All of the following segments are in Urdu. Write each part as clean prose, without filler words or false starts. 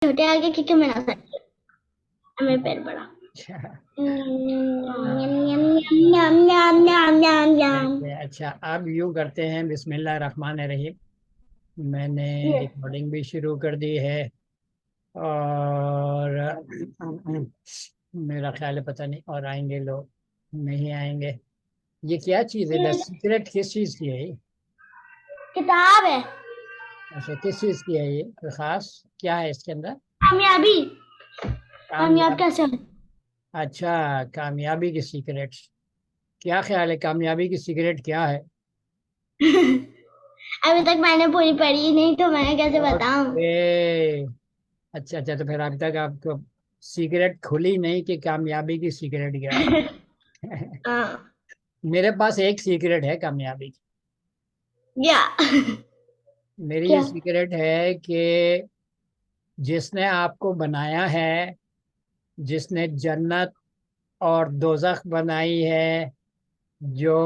چھوٹے آگے کیونکہ میں نہ سکتی ہوں، میرا پیر بڑا. اچھا اب یوں کرتے ہیں، بسم اللہ الرحمن الرحیم. میں نے ریکارڈنگ بھی شروع کر دی ہے اور میرا خیال ہے پتہ نہیں اور آئیں گے لوگ نہیں آئیں گے. یہ کیا چیز ہے؟ دا سیکرٹ کس چیز کی ہے یہ؟ کتاب ہے. اچھا کس چیز کی ہے یہ؟ کوئی خاص کیا ہے اس کے اندر؟ کامیابی. کامیاب کامیاب. کیسے ہو؟ اچھا کامیابی کی سیکرٹ. کیا خیال ہے کامیابی کی سیکرٹ کیا ہے؟ ابھی تک میں نے پوری پڑھی نہیں تو میں کیسے بتاؤں. اچھا تو پھر اب تک آپ کو سیکرٹ کھلی نہیں کہ کامیابی کی سیکرٹ کیا ہے. میرے پاس ایک سیکرٹ ہے کامیابی کی. میری یہ سیکرٹ ہے کہ جس نے آپ کو بنایا ہے، جس نے جنت اور دوزخ بنائی ہے، جو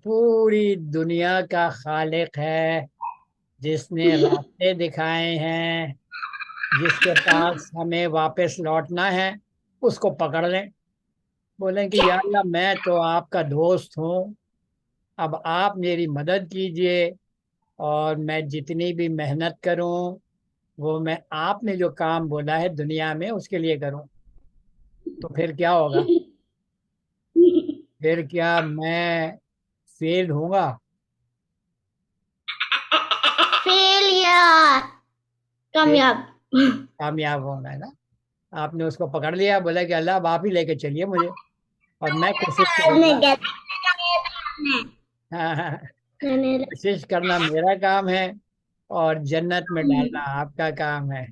پوری دنیا کا خالق ہے، جس نے راستے دکھائے ہیں، جس کے پاس ہمیں واپس لوٹنا ہے، اس کو پکڑ لیں. بولیں کہ یا اللہ میں تو آپ کا دوست ہوں، اب آپ میری مدد کیجئے اور میں جتنی بھی محنت کروں وہ میں آپ نے جو کام بولا ہے دنیا میں اس کے لیے کروں. تو پھر کیا ہوگا؟ پھر کیا میں فیل ہوں گا؟ فیل یا کامیاب؟ کامیاب ہونا ہے نا. آپ نے اس کو پکڑ لیا، بولا کہ اللہ اب آپ ہی لے کے چلیے مجھے اور میں کوشش کروں گا. کوشش کرنا میرا کام ہے اور جنت میں ڈالنا آپ کا کام ہے.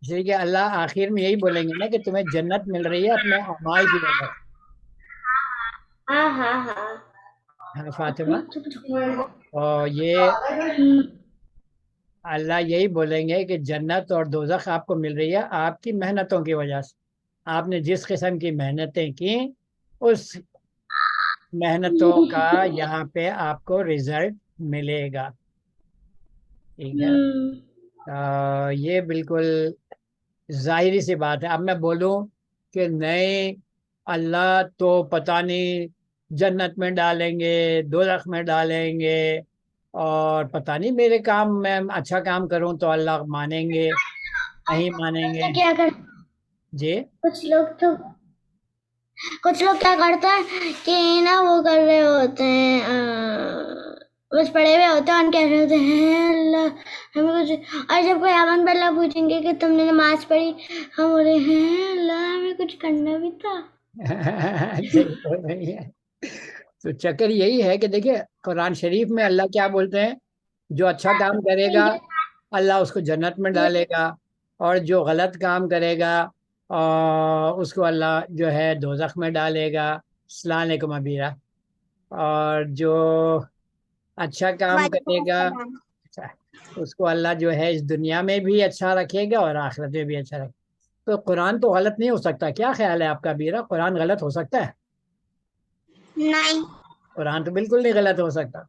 اس لیے کہ اللہ آخر میں یہی بولیں گے نا کہ تمہیں جنت مل رہی ہے اپنے اعمال کی وجہ سے. ہاں فاطمہ، اور یہ اللہ یہی بولیں گے کہ جنت اور دوزخ آپ کو مل رہی ہے آپ کی محنتوں کی وجہ سے. آپ نے جس قسم کی محنتیں کی اس محنتوں کا یہاں پہ آپ کو رزلٹ ملے گا. ٹھیک ہے. یہ بالکل ظاہری سی بات ہے. اب میں بولوں کہ نہیں اللہ تو پتہ نہیں جنت میں ڈالیں گے دوزخ میں ڈالیں گے اور پتہ نہیں میرے کام میں اچھا کام کروں تو اللہ مانیں گے نہیں مانیں گے. کیا کر جی کچھ لوگ کیا کرتے ہیں کہ نا وہ کر رہے ہوتے ہیں، بس پڑھے ہوئے ہوتے ہیں اور کہہ رہے ہوتے ہیں اللہ ہمیں کچھ، اور جب کوئی امن باللہ پوچھیں گے کہ تم نے نماز پڑھی، ہم بولے ہیں اللہ ہمیں کچھ کرنا بھی تھا. صحیح بول رہی ہے. تو چکر یہی ہے کہ دیکھیں قرآن شریف میں اللہ کیا بولتے ہیں؟ جو اچھا کام کرے گا اللہ اس کو جنت میں ڈالے گا اور جو غلط کام کرے گا اس کو اللہ جو ہے دوزخ میں ڈالے گا. السلام علیکم ابیرہ. اور جو اچھا کام کرے گا اس کو اللہ جو ہے اس دنیا میں بھی اچھا رکھے گا اور آخرت میں بھی اچھا رکھے گا. تو قرآن تو غلط نہیں ہو سکتا. کیا خیال ہے آپ کا ابیرہ؟ قرآن غلط ہو سکتا ہے؟ نہیں. قرآن تو بالکل نہیں غلط ہو سکتا.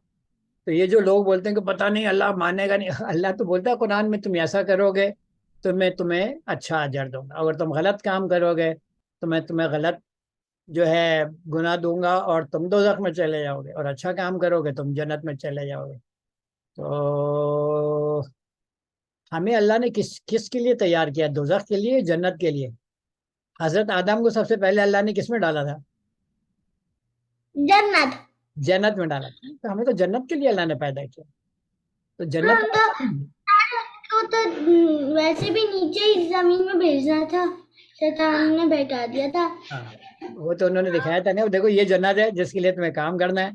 تو یہ جو لوگ بولتے ہیں کہ پتہ نہیں اللہ مانے گا نہیں، اللہ تو بولتا ہے قرآن میں تم ایسا کرو گے تو میں تمہیں اچھا اجر دوں گا، اگر تم غلط کام کرو گے تو میں تمہیں غلط جو ہے گناہ دوں گا اور تم دوزخ میں چلے جاؤ گے، اور اچھا کام کرو گے تم جنت میں چلے جاؤ گے. تو ہمیں اللہ نے کس کس کے لیے تیار کیا؟ دوزخ کے لیے جنت کے لیے؟ حضرت آدم کو سب سے پہلے اللہ نے کس میں ڈالا تھا؟ جنت. جنت میں ڈالا تھا. تو ہمیں تو جنت کے لیے اللہ نے پیدا کیا. تو جنت تو ویسے بھی نیچے ہی زمین میں بھیجنا تھا، شیطان نے بیٹھا دیا تھا. وہ تو انہوں نے دکھایا تھا نا، دیکھو یہ جنت ہے جس کے لیے تمہیں کام کرنا ہے.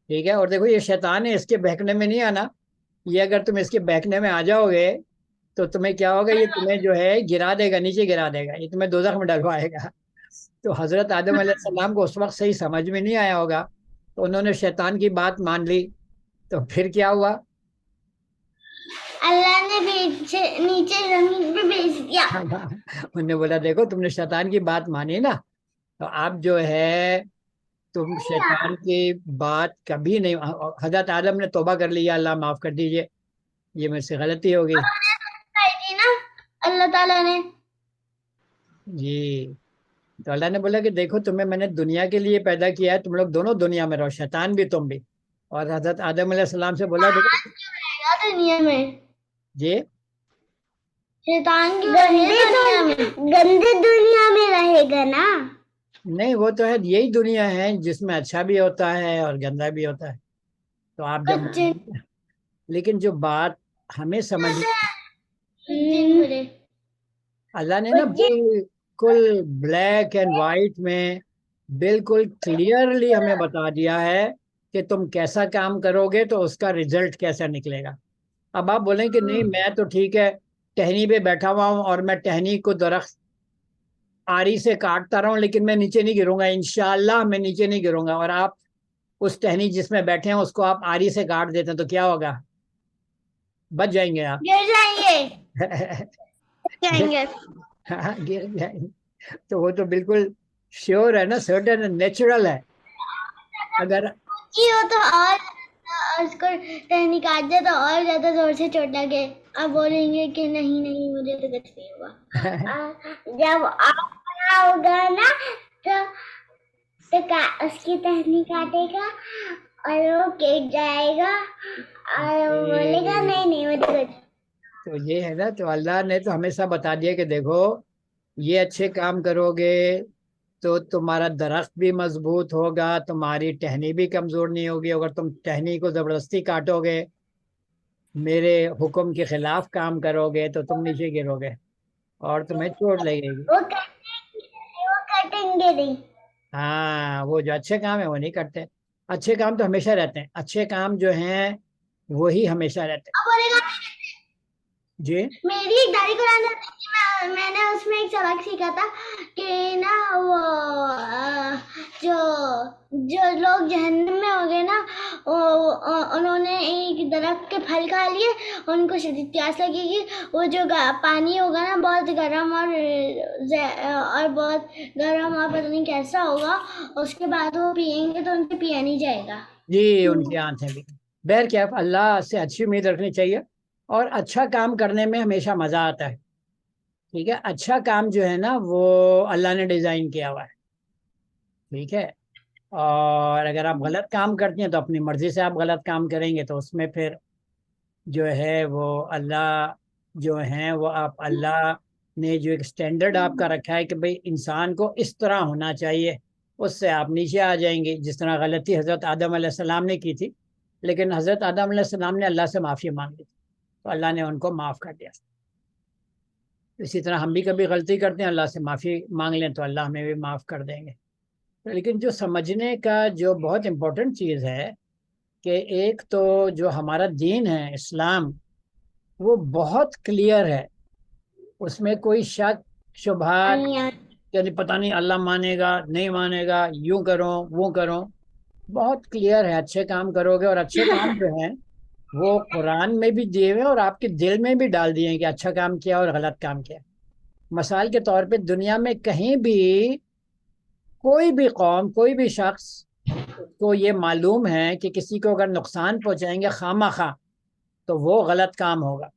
ٹھیک ہے. اور دیکھو یہ شیطان ہے، اس کے بہکنے میں نہیں آنا. یہ اگر تم اس کے بہکنے میں آ جاؤ گے تو تمہیں کیا ہوگا؟ یہ تمہیں جو ہے گرا دے گا، نیچے گرا دے گا، یہ تمہیں دوزخ میں ڈلوائے گا. تو حضرت آدم علیہ السلام کو اس وقت صحیح سمجھ میں نہیں آیا ہوگا تو انہوں نے شیطان کی بات مان لی. تو پھر کیا ہوا؟ اللہ نے نیچے زمین پہ بھیج دیا. انہوں نے بولا دیکھو تم نے شیطان کی بات مانی نا، تو اب جو ہے تم شیطان کی بات کبھی نہیں. حضرت آدم نے توبہ کر لیا، اللہ معاف کر دیجئے یہ مجھ سے غلطی ہو گئی. تھی نا اللہ تعالیٰ نے. جی. تو اللہ نے بولا کہ دیکھو تمہیں میں نے دنیا کے لیے پیدا کیا ہے, تم لوگ دونوں دنیا میں رہو, شیطان بھی تم بھی. اور حضرت آدم علیہ السلام سے بولا دیکھو. رہے گا دنیا میں, جی. شیطان کیوں رہے دنیا میں, گندی دنیا میں رہے گا نا. نہیں, وہ تو ہے, یہی دنیا ہے جس میں اچھا بھی ہوتا ہے اور گندا بھی ہوتا ہے. تو آپ جب لیکن جو بات ہمیں سمجھ, اللہ نے نا بالکل بلیک اینڈ وائٹ میں بالکل کلیئرلی ہمیں بتا دیا ہے کہ تم کیسا کام کرو گے تو اس کا ریزلٹ کیسا نکلے گا. اب آپ بولیں کہ نہیں میں تو ٹھیک ہے ٹہنی پہ بیٹھا ہوا ہوں اور میں ٹہنی کو درخت آری سے کاٹتا رہا ہوں لیکن میں نیچے نہیں گروں گا, انشاءاللہ میں نیچے نہیں گروں گا, اور آپ اس ٹہنی جس میں بیٹھے ہیں اس کو آپ آری سے کاٹ دیتے ہیں تو کیا ہوگا؟ بچ جائیں گے آپ. گر جائیں گے. ہاں, گر جائیں گے. تو وہ تو بالکل شیور ہے نا, سرٹن نیچرل ہے. اگر ہو تو اور اس کو ٹہنی کاٹ دے تو اور زیادہ زور سے چوٹ لگے, آپ بولیں گے کہ نہیں نہیں مجھے تو کچھ نہیں ہوا. جب آپ بڑا ہوگا نا تو اس کی ٹہنی کاٹے گا اور وہ کٹ جائے گا اور وہ بولے گا نہیں نہیں مجھے کچھ. تو یہ ہے نا, تو اللہ نے تو ہمیشہ بتا دیا کہ دیکھو یہ اچھے کام کرو گے تو تمہارا درخت بھی مضبوط ہوگا, تمہاری ٹہنی بھی کمزور نہیں ہوگی. اگر تم ٹہنی کو زبردستی کاٹو گے, میرے حکم کے خلاف کام کرو گے تو تم نیچے گرو گے اور تمہیں چوٹ لگے گی. وہ کٹیں گے نہیں. ہاں, وہ جو اچھے کام ہیں وہ نہیں کرتے, اچھے کام تو ہمیشہ رہتے ہیں, اچھے کام جو ہیں وہی ہمیشہ رہتے ہیں. اب بولے گا جی. میری ایک دادی قرآن میں نے اس میں ایک سبق سیکھا تھا کہ نا وہ جو جو لوگ جہنم میں ہو گئے نا انہوں نے ایک درخت کے پھل کھا لیے, ان کو شدید پیاس لگے گی, وہ جو پانی ہوگا نا بہت گرم اور بہت گرم اور پتہ نہیں کیسا ہوگا, اس کے بعد وہ پیئیں گے تو ان سے پیا نہیں جائے گا. جی, ان کی آنکھیں بھی. بہر کیا, اللہ سے اچھی امید رکھنی چاہیے اور اچھا کام کرنے میں ہمیشہ مزہ آتا ہے. ٹھیک ہے, اچھا کام جو ہے نا وہ اللہ نے ڈیزائن کیا ہوا ہے. ٹھیک ہے, اور اگر آپ غلط کام کرتے ہیں تو اپنی مرضی سے آپ غلط کام کریں گے تو اس میں پھر جو ہے وہ اللہ جو ہیں وہ آپ اللہ نے جو ایک سٹینڈرڈ آپ کا رکھا ہے کہ بھئی انسان کو اس طرح ہونا چاہیے, اس سے آپ نیچے آ جائیں گے. جس طرح غلطی حضرت آدم علیہ السلام نے کی تھی, لیکن حضرت آدم علیہ السلام نے اللہ سے معافی مانگی تھی تو اللہ نے ان کو معاف کر دیا. اسی طرح ہم بھی کبھی غلطی کرتے ہیں, اللہ سے معافی مانگ لیں تو اللہ ہمیں بھی معاف کر دیں گے. لیکن جو سمجھنے کا جو بہت امپورٹنٹ چیز ہے کہ ایک تو جو ہمارا دین ہے اسلام وہ بہت کلیئر ہے, اس میں کوئی شک شبہات یعنی پتہ نہیں اللہ مانے گا نہیں مانے گا, یوں کرو وہ کرو, بہت کلیئر ہے. اچھے کام کرو گے, اور اچھے کام جو ہیں وہ قرآن میں بھی دیے ہوئے اور آپ کے دل میں بھی ڈال دیے ہیں کہ اچھا کام کیا اور غلط کام کیا. مثال کے طور پہ دنیا میں کہیں بھی کوئی بھی قوم کوئی بھی شخص کو یہ معلوم ہے کہ کسی کو اگر نقصان پہنچائیں گے خواہ خواہ تو وہ غلط کام ہوگا.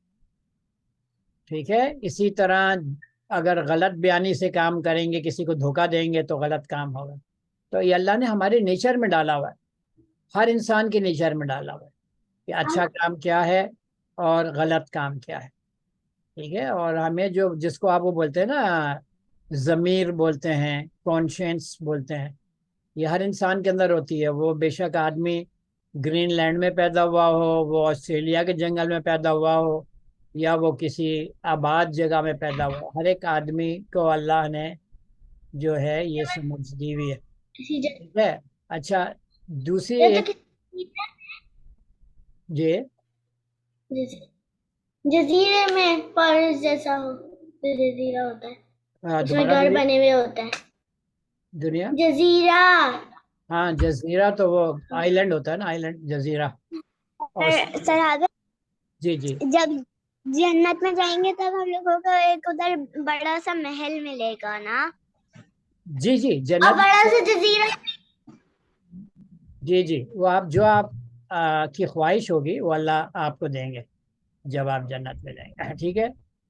ٹھیک ہے, اسی طرح اگر غلط بیانی سے کام کریں گے, کسی کو دھوکہ دیں گے تو غلط کام ہوگا. تو یہ اللہ نے ہمارے نیچر میں ڈالا ہوا ہے, ہر انسان کے نیچر میں ڈالا ہوا ہے کہ اچھا کام کیا ہے اور غلط کام کیا ہے. ٹھیک ہے, اور ہمیں جو جس کو آپ وہ بولتے ہیں نا ضمیر بولتے ہیں, کانشینس بولتے ہیں, یہ ہر انسان کے اندر ہوتی ہے. وہ بے شک آدمی گرین لینڈ میں پیدا ہوا ہو, وہ آسٹریلیا کے جنگل میں پیدا ہوا ہو, یا وہ کسی آباد جگہ میں پیدا ہوا, ہر ایک آدمی کو اللہ نے جو ہے یہ سمجھ دی ہوئی ہے. ٹھیک ہے, اچھا دوسری ایک جی جزیرے میں پارس جیسا ہو, جزیرہ ہوتا ہے اس میں گھر بنے ہوئے ہوتے ہیں. دنیا جزیرہ, ہاں جزیرہ تو وہ آئی لینڈ ہوتا ہے نا, آئی لینڈ جزیرہ. جی جی, جب جنت میں جائیں گے تب ہم لوگوں کو ایک ادھر بڑا سا محل ملے گا نا. جی جی, جنت بڑا سا جزیرہ. جی جی, وہ آپ جو آپ کی خواہش ہوگی وہ اللہ آپ کو دیں گے جب آپ جنت میں جائیں گے. ٹھیک ہے,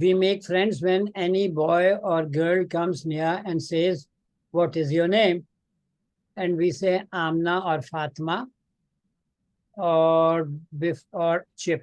We make friends when any boy or girl comes near and says, "What is your name?" And we say Amna or Fatima or Biff or Chip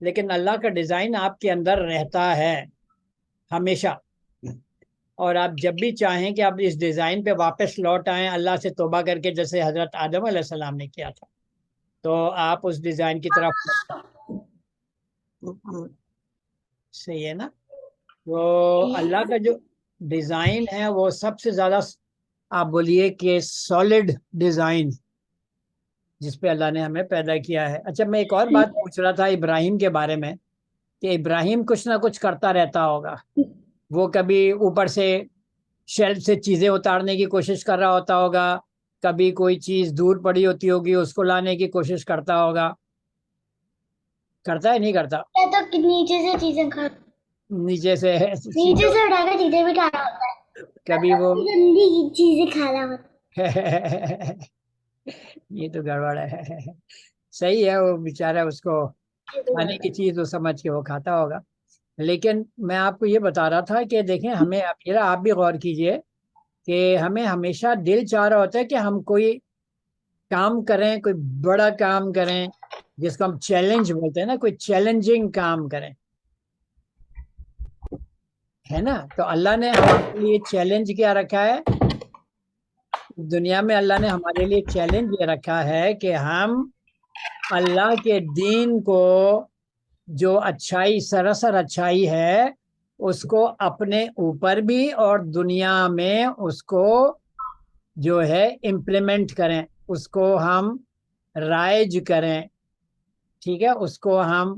لیکن اللہ کا ڈیزائن آپ کے اندر رہتا ہے ہمیشہ، اور آپ جب بھی چاہیں کہ آپ اس ڈیزائن پہ واپس لوٹ آئیں اللہ سے توبہ کر کے، جیسے حضرت آدم علیہ السلام نے کیا تھا، تو آپ اس ڈیزائن کی طرف صحیح ہے نا؟ تو اللہ کا جو ڈیزائن ہے وہ سب سے زیادہ آپ بولیے کہ سالڈ ڈیزائن جس پہ اللہ نے ہمیں پیدا کیا ہے۔ اچھا میں ایک اور بات پوچھ رہا تھا ابراہیم کے بارے میں، کہ ابراہیم کچھ نہ کچھ کرتا رہتا ہوگا، وہ کبھی اوپر سے شیلف سے چیزیں اتارنے کی کوشش کر رہا ہوتا ہوگا، کبھی کوئی چیز دور پڑی ہوتی ہوگی اس کو لانے کی کوشش کرتا ہوگا، کرتا ہے نہیں کرتا؟ میں تو نیچے سے چیزیں کھا نیچے سے نیچے سے اٹھا کر چیزیں بھی کھانا ہوتا ہے، کبھی وہ گندی چیزیں کھانا ہوتا ہے۔ یہ تو گڑبڑ ہے، صحیح ہے، وہ بیچارہ اس کو کھانے کی چیز وہ سمجھ کے وہ کھاتا ہوگا۔ لیکن میں آپ کو یہ بتا رہا تھا کہ دیکھیں ہمیں، آپ بھی غور کیجئے کہ ہمیں ہمیشہ دل چاہ رہا ہوتا ہے کہ ہم کوئی کام کریں، کوئی بڑا کام کریں جس کو ہم چیلنج بولتے ہیں نا، کوئی چیلنجنگ کام کریں، ہے نا؟ تو اللہ نے ہمارے لیے چیلنج کیا رکھا ہے دنیا میں؟ اللہ نے ہمارے لیے چیلنج یہ رکھا ہے کہ ہم اللہ کے دین کو، جو اچھائی سراسر اچھائی ہے، اس کو اپنے اوپر بھی اور دنیا میں اس کو جو ہے امپلیمنٹ کریں، اس کو ہم رائج کریں، ٹھیک ہے، اس کو ہم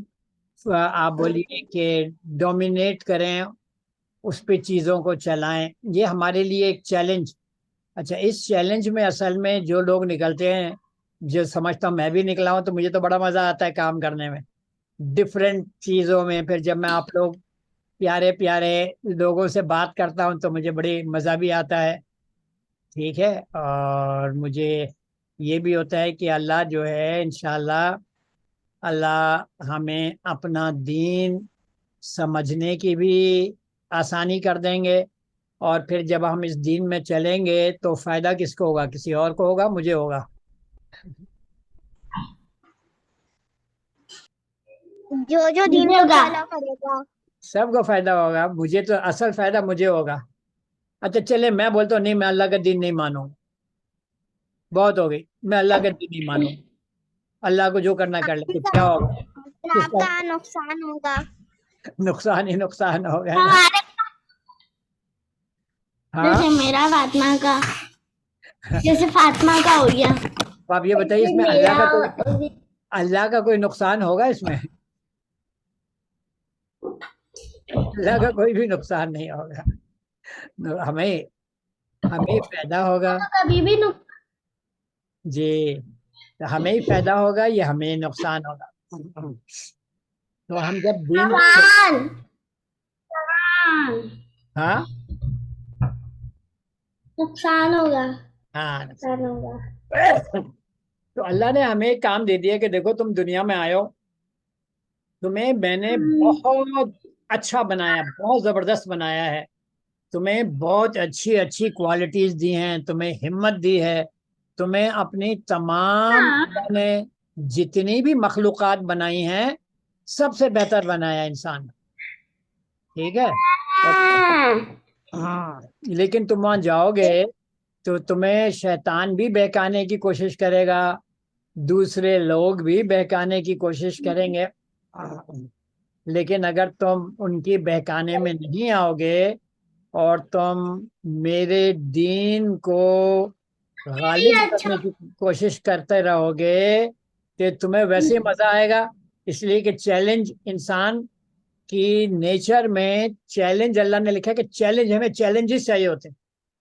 آپ بولیے کہ ڈومینیٹ کریں، اس پہ چیزوں کو چلائیں، یہ ہمارے لیے ایک چیلنج۔ اچھا اس چیلنج میں اصل میں جو لوگ نکلتے ہیں، جو سمجھتا ہوں میں بھی نکلا ہوں، تو مجھے تو بڑا مزہ آتا ہے کام کرنے میں ڈفرینٹ چیزوں میں، پھر جب میں آپ لوگ پیارے پیارے لوگوں سے بات کرتا ہوں تو مجھے بڑی مزہ بھی آتا ہے، ٹھیک ہے، اور مجھے یہ بھی ہوتا ہے کہ اللہ جو ہے انشاءاللہ اللہ ہمیں اپنا دین سمجھنے کی بھی آسانی کر دیں گے، اور پھر جب ہم اس دین میں چلیں گے تو فائدہ کس کو ہوگا؟ کسی اور کو ہوگا؟ مجھے ہوگا۔ جو دین کو فالو کرے گا سب کو فائدہ ہوگا، مجھے تو اصل فائدہ مجھے ہوگا۔ اچھا چلے میں بولتا ہوں نہیں میں اللہ کا دین نہیں مانوں، بہت ہو گئی، میں اللہ کا دین نہیں مانوں، اللہ کو جو کرنا کر لے، تو کیا ہوگا؟ کس آپ کا کا نقصان ہوگا۔ نقصان ہی نقصان ہو گیا نا۔ ہمارے ہاں جیسے میرا فاطمہ کا، جیسے فاطمہ کا ہو گیا، تو آپ یہ بتائیے اس میں اللہ کا کوئی نقصان ہوگا اس میں؟ اللہ کا کوئی بھی نقصان نہیں ہوگا، ہمیں فائدہ ہوگا، کبھی بھی جی ہمیں ہی فائدہ ہوگا، یہ ہمیں نقصان ہوگا۔ تو ہم جب دین ہاں نقصان ہوگا، ہاں نقصان ہوگا۔ تو اللہ نے ہمیں ایک کام دے دیا کہ دیکھو تم دنیا میں آئے ہو، تمہیں میں نے بہت اچھا بنایا، بہت زبردست بنایا ہے، تمہیں بہت اچھی اچھی کوالٹیز دی ہیں، تمہیں ہمت دی ہے، تمہیں اپنی تمام نے جتنی بھی مخلوقات بنائی ہیں سب سے بہتر بنایا انسان، ٹھیک ہے؟ ہاں لیکن تم وہاں جاؤ گے تو تمہیں شیطان بھی بہکانے کی کوشش کرے گا، دوسرے لوگ بھی بہکانے کی کوشش کریں گے، لیکن اگر تم ان کی بہکانے میں نہیں آؤ گے اور تم میرے دین کو غالب کرنے کی کوشش کرتے رہو گے کہ تمہیں ویسے ہی مزہ آئے گا، اس لیے کہ چیلنج انسان کی نیچر میں، چیلنج اللہ نے لکھا کہ چیلنج، ہمیں چیلنجز چاہیے ہوتے ہیں،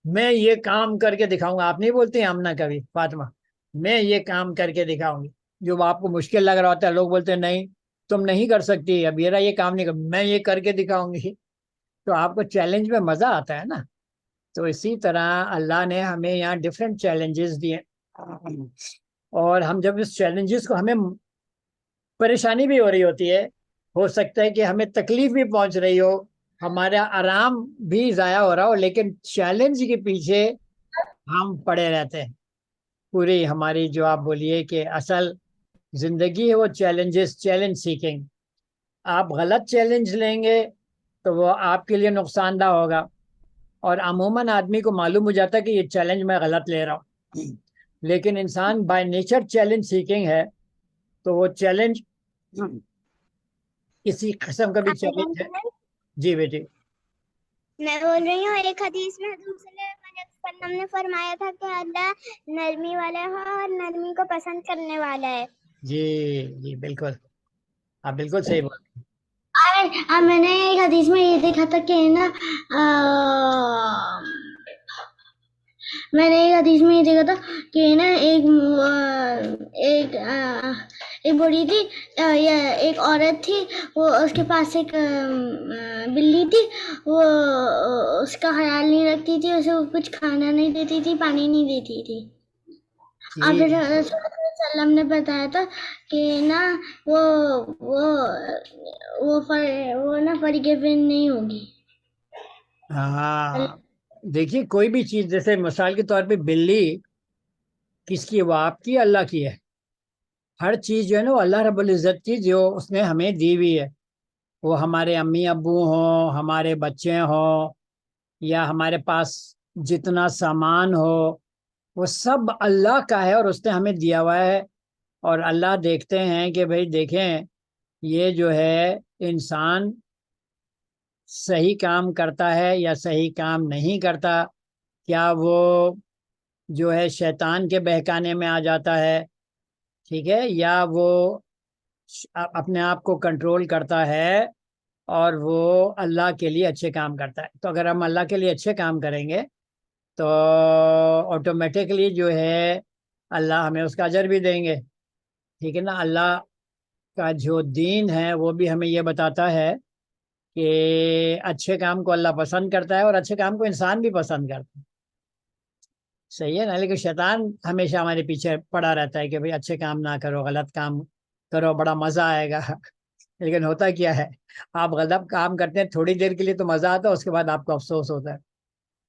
میں یہ کام کر کے دکھاؤں گا، آپ نہیں بولتے ہیں آمنہ کبھی فاطمہ، میں یہ کام کر کے دکھاؤں گی، جو آپ کو مشکل لگ رہا ہوتا ہے لوگ بولتے ہیں نہیں تم نہیں کر سکتی، اب یہ کام نہیں کر، میں یہ کر کے دکھاؤں گی، تو آپ کو چیلنج میں مزہ آتا ہے نا۔ تو اسی طرح اللہ نے ہمیں یہاں ڈفرینٹ چیلنجز دیے، اور ہم جب اس چیلنجز کو، ہمیں پریشانی بھی ہو رہی ہوتی ہے، ہو سکتا ہے کہ ہمیں تکلیف بھی پہنچ رہی ہو، ہمارا آرام بھی ضائع ہو رہا ہو، لیکن چیلنج کے پیچھے ہم پڑے رہتے ہیں، پوری ہماری جو آپ بولیے کہ اصل زندگی ہے وہ چیلنج سیکنگ، آپ غلط چیلنج لیں گے تو وہ آپ کے لیے نقصان دہ ہوگا، اور عموماً آدمی کو معلوم ہو جاتا ہے کہ یہ چیلنج میں غلط لے رہا ہوں، لیکن انسان بائی نیچر چیلنج سیکنگ ہے، تو وہ چیلنج کسی قسم کا بھی آپ چیلنج ہے۔ انکل، جی بیٹی۔ میں بول رہی ہوں ایک حدیث میں حضور صلی اللہ علیہ وسلم نے فرمایا تھا کہ اللہ نرمی والا ہے اور نرمی کو پسند کرنے والا ہے۔ جی جی بالکل، آپ بالکل صحیح بول رہے ہیں۔ میں نے ایک حدیث میں یہ دیکھا تھا کہ نا میں نے ایک حدیث میں یہ دیکھا تھا کہ نا ایک بوڑھی تھی، ایک عورت تھی، وہ اس کے پاس ایک بلی تھی، وہ اس کا خیال نہیں رکھتی تھی، اسے کچھ کھانا نہیں دیتی تھی، پانی نہیں دیتی تھی۔ اور جی پھر حضرت صلی اللہ علیہ وسلم نے بتایا تھا کہ نا وہ نا forgiven نہیں ہوگی۔ ہاں، دیکھیے کوئی بھی چیز، جیسے مثال کے طور پہ بلی کس کی ہے؟ وہ آپ کی، اللہ کی ہے۔ ہر چیز جو ہے نا وہ اللہ رب العزت کی، جو اس نے ہمیں دی ہوئی ہے، وہ ہمارے امی ابو ہوں، ہمارے بچے ہوں، یا ہمارے پاس جتنا سامان ہو، وہ سب اللہ کا ہے اور اس نے ہمیں دیا ہوا ہے۔ اور اللہ دیکھتے ہیں کہ بھئی دیکھیں یہ جو ہے انسان صحیح کام کرتا ہے یا صحیح کام نہیں کرتا، کیا وہ جو ہے شیطان کے بہکانے میں آ جاتا ہے، ٹھیک ہے، یا وہ اپنے آپ کو کنٹرول کرتا ہے اور وہ اللہ کے لیے اچھے کام کرتا ہے۔ تو اگر ہم اللہ کے لیے اچھے کام کریں گے تو آٹومیٹکلی جو ہے اللہ ہمیں اس کا اجر بھی دیں گے، ٹھیک ہے نا۔ اللہ کا جو دین ہے وہ بھی ہمیں یہ بتاتا ہے کہ اچھے کام کو اللہ پسند کرتا ہے اور اچھے کام کو انسان بھی پسند کرتا ہے، صحیح ہے نا۔ لیکن شیطان ہمیشہ ہمارے پیچھے پڑا رہتا ہے کہ بھئی اچھے کام نہ کرو، غلط کام کرو، بڑا مزہ آئے گا۔ لیکن ہوتا کیا ہے، آپ غلط کام کرتے ہیں تھوڑی دیر کے لیے تو مزہ آتا ہے، اس کے بعد آپ کو افسوس ہوتا ہے،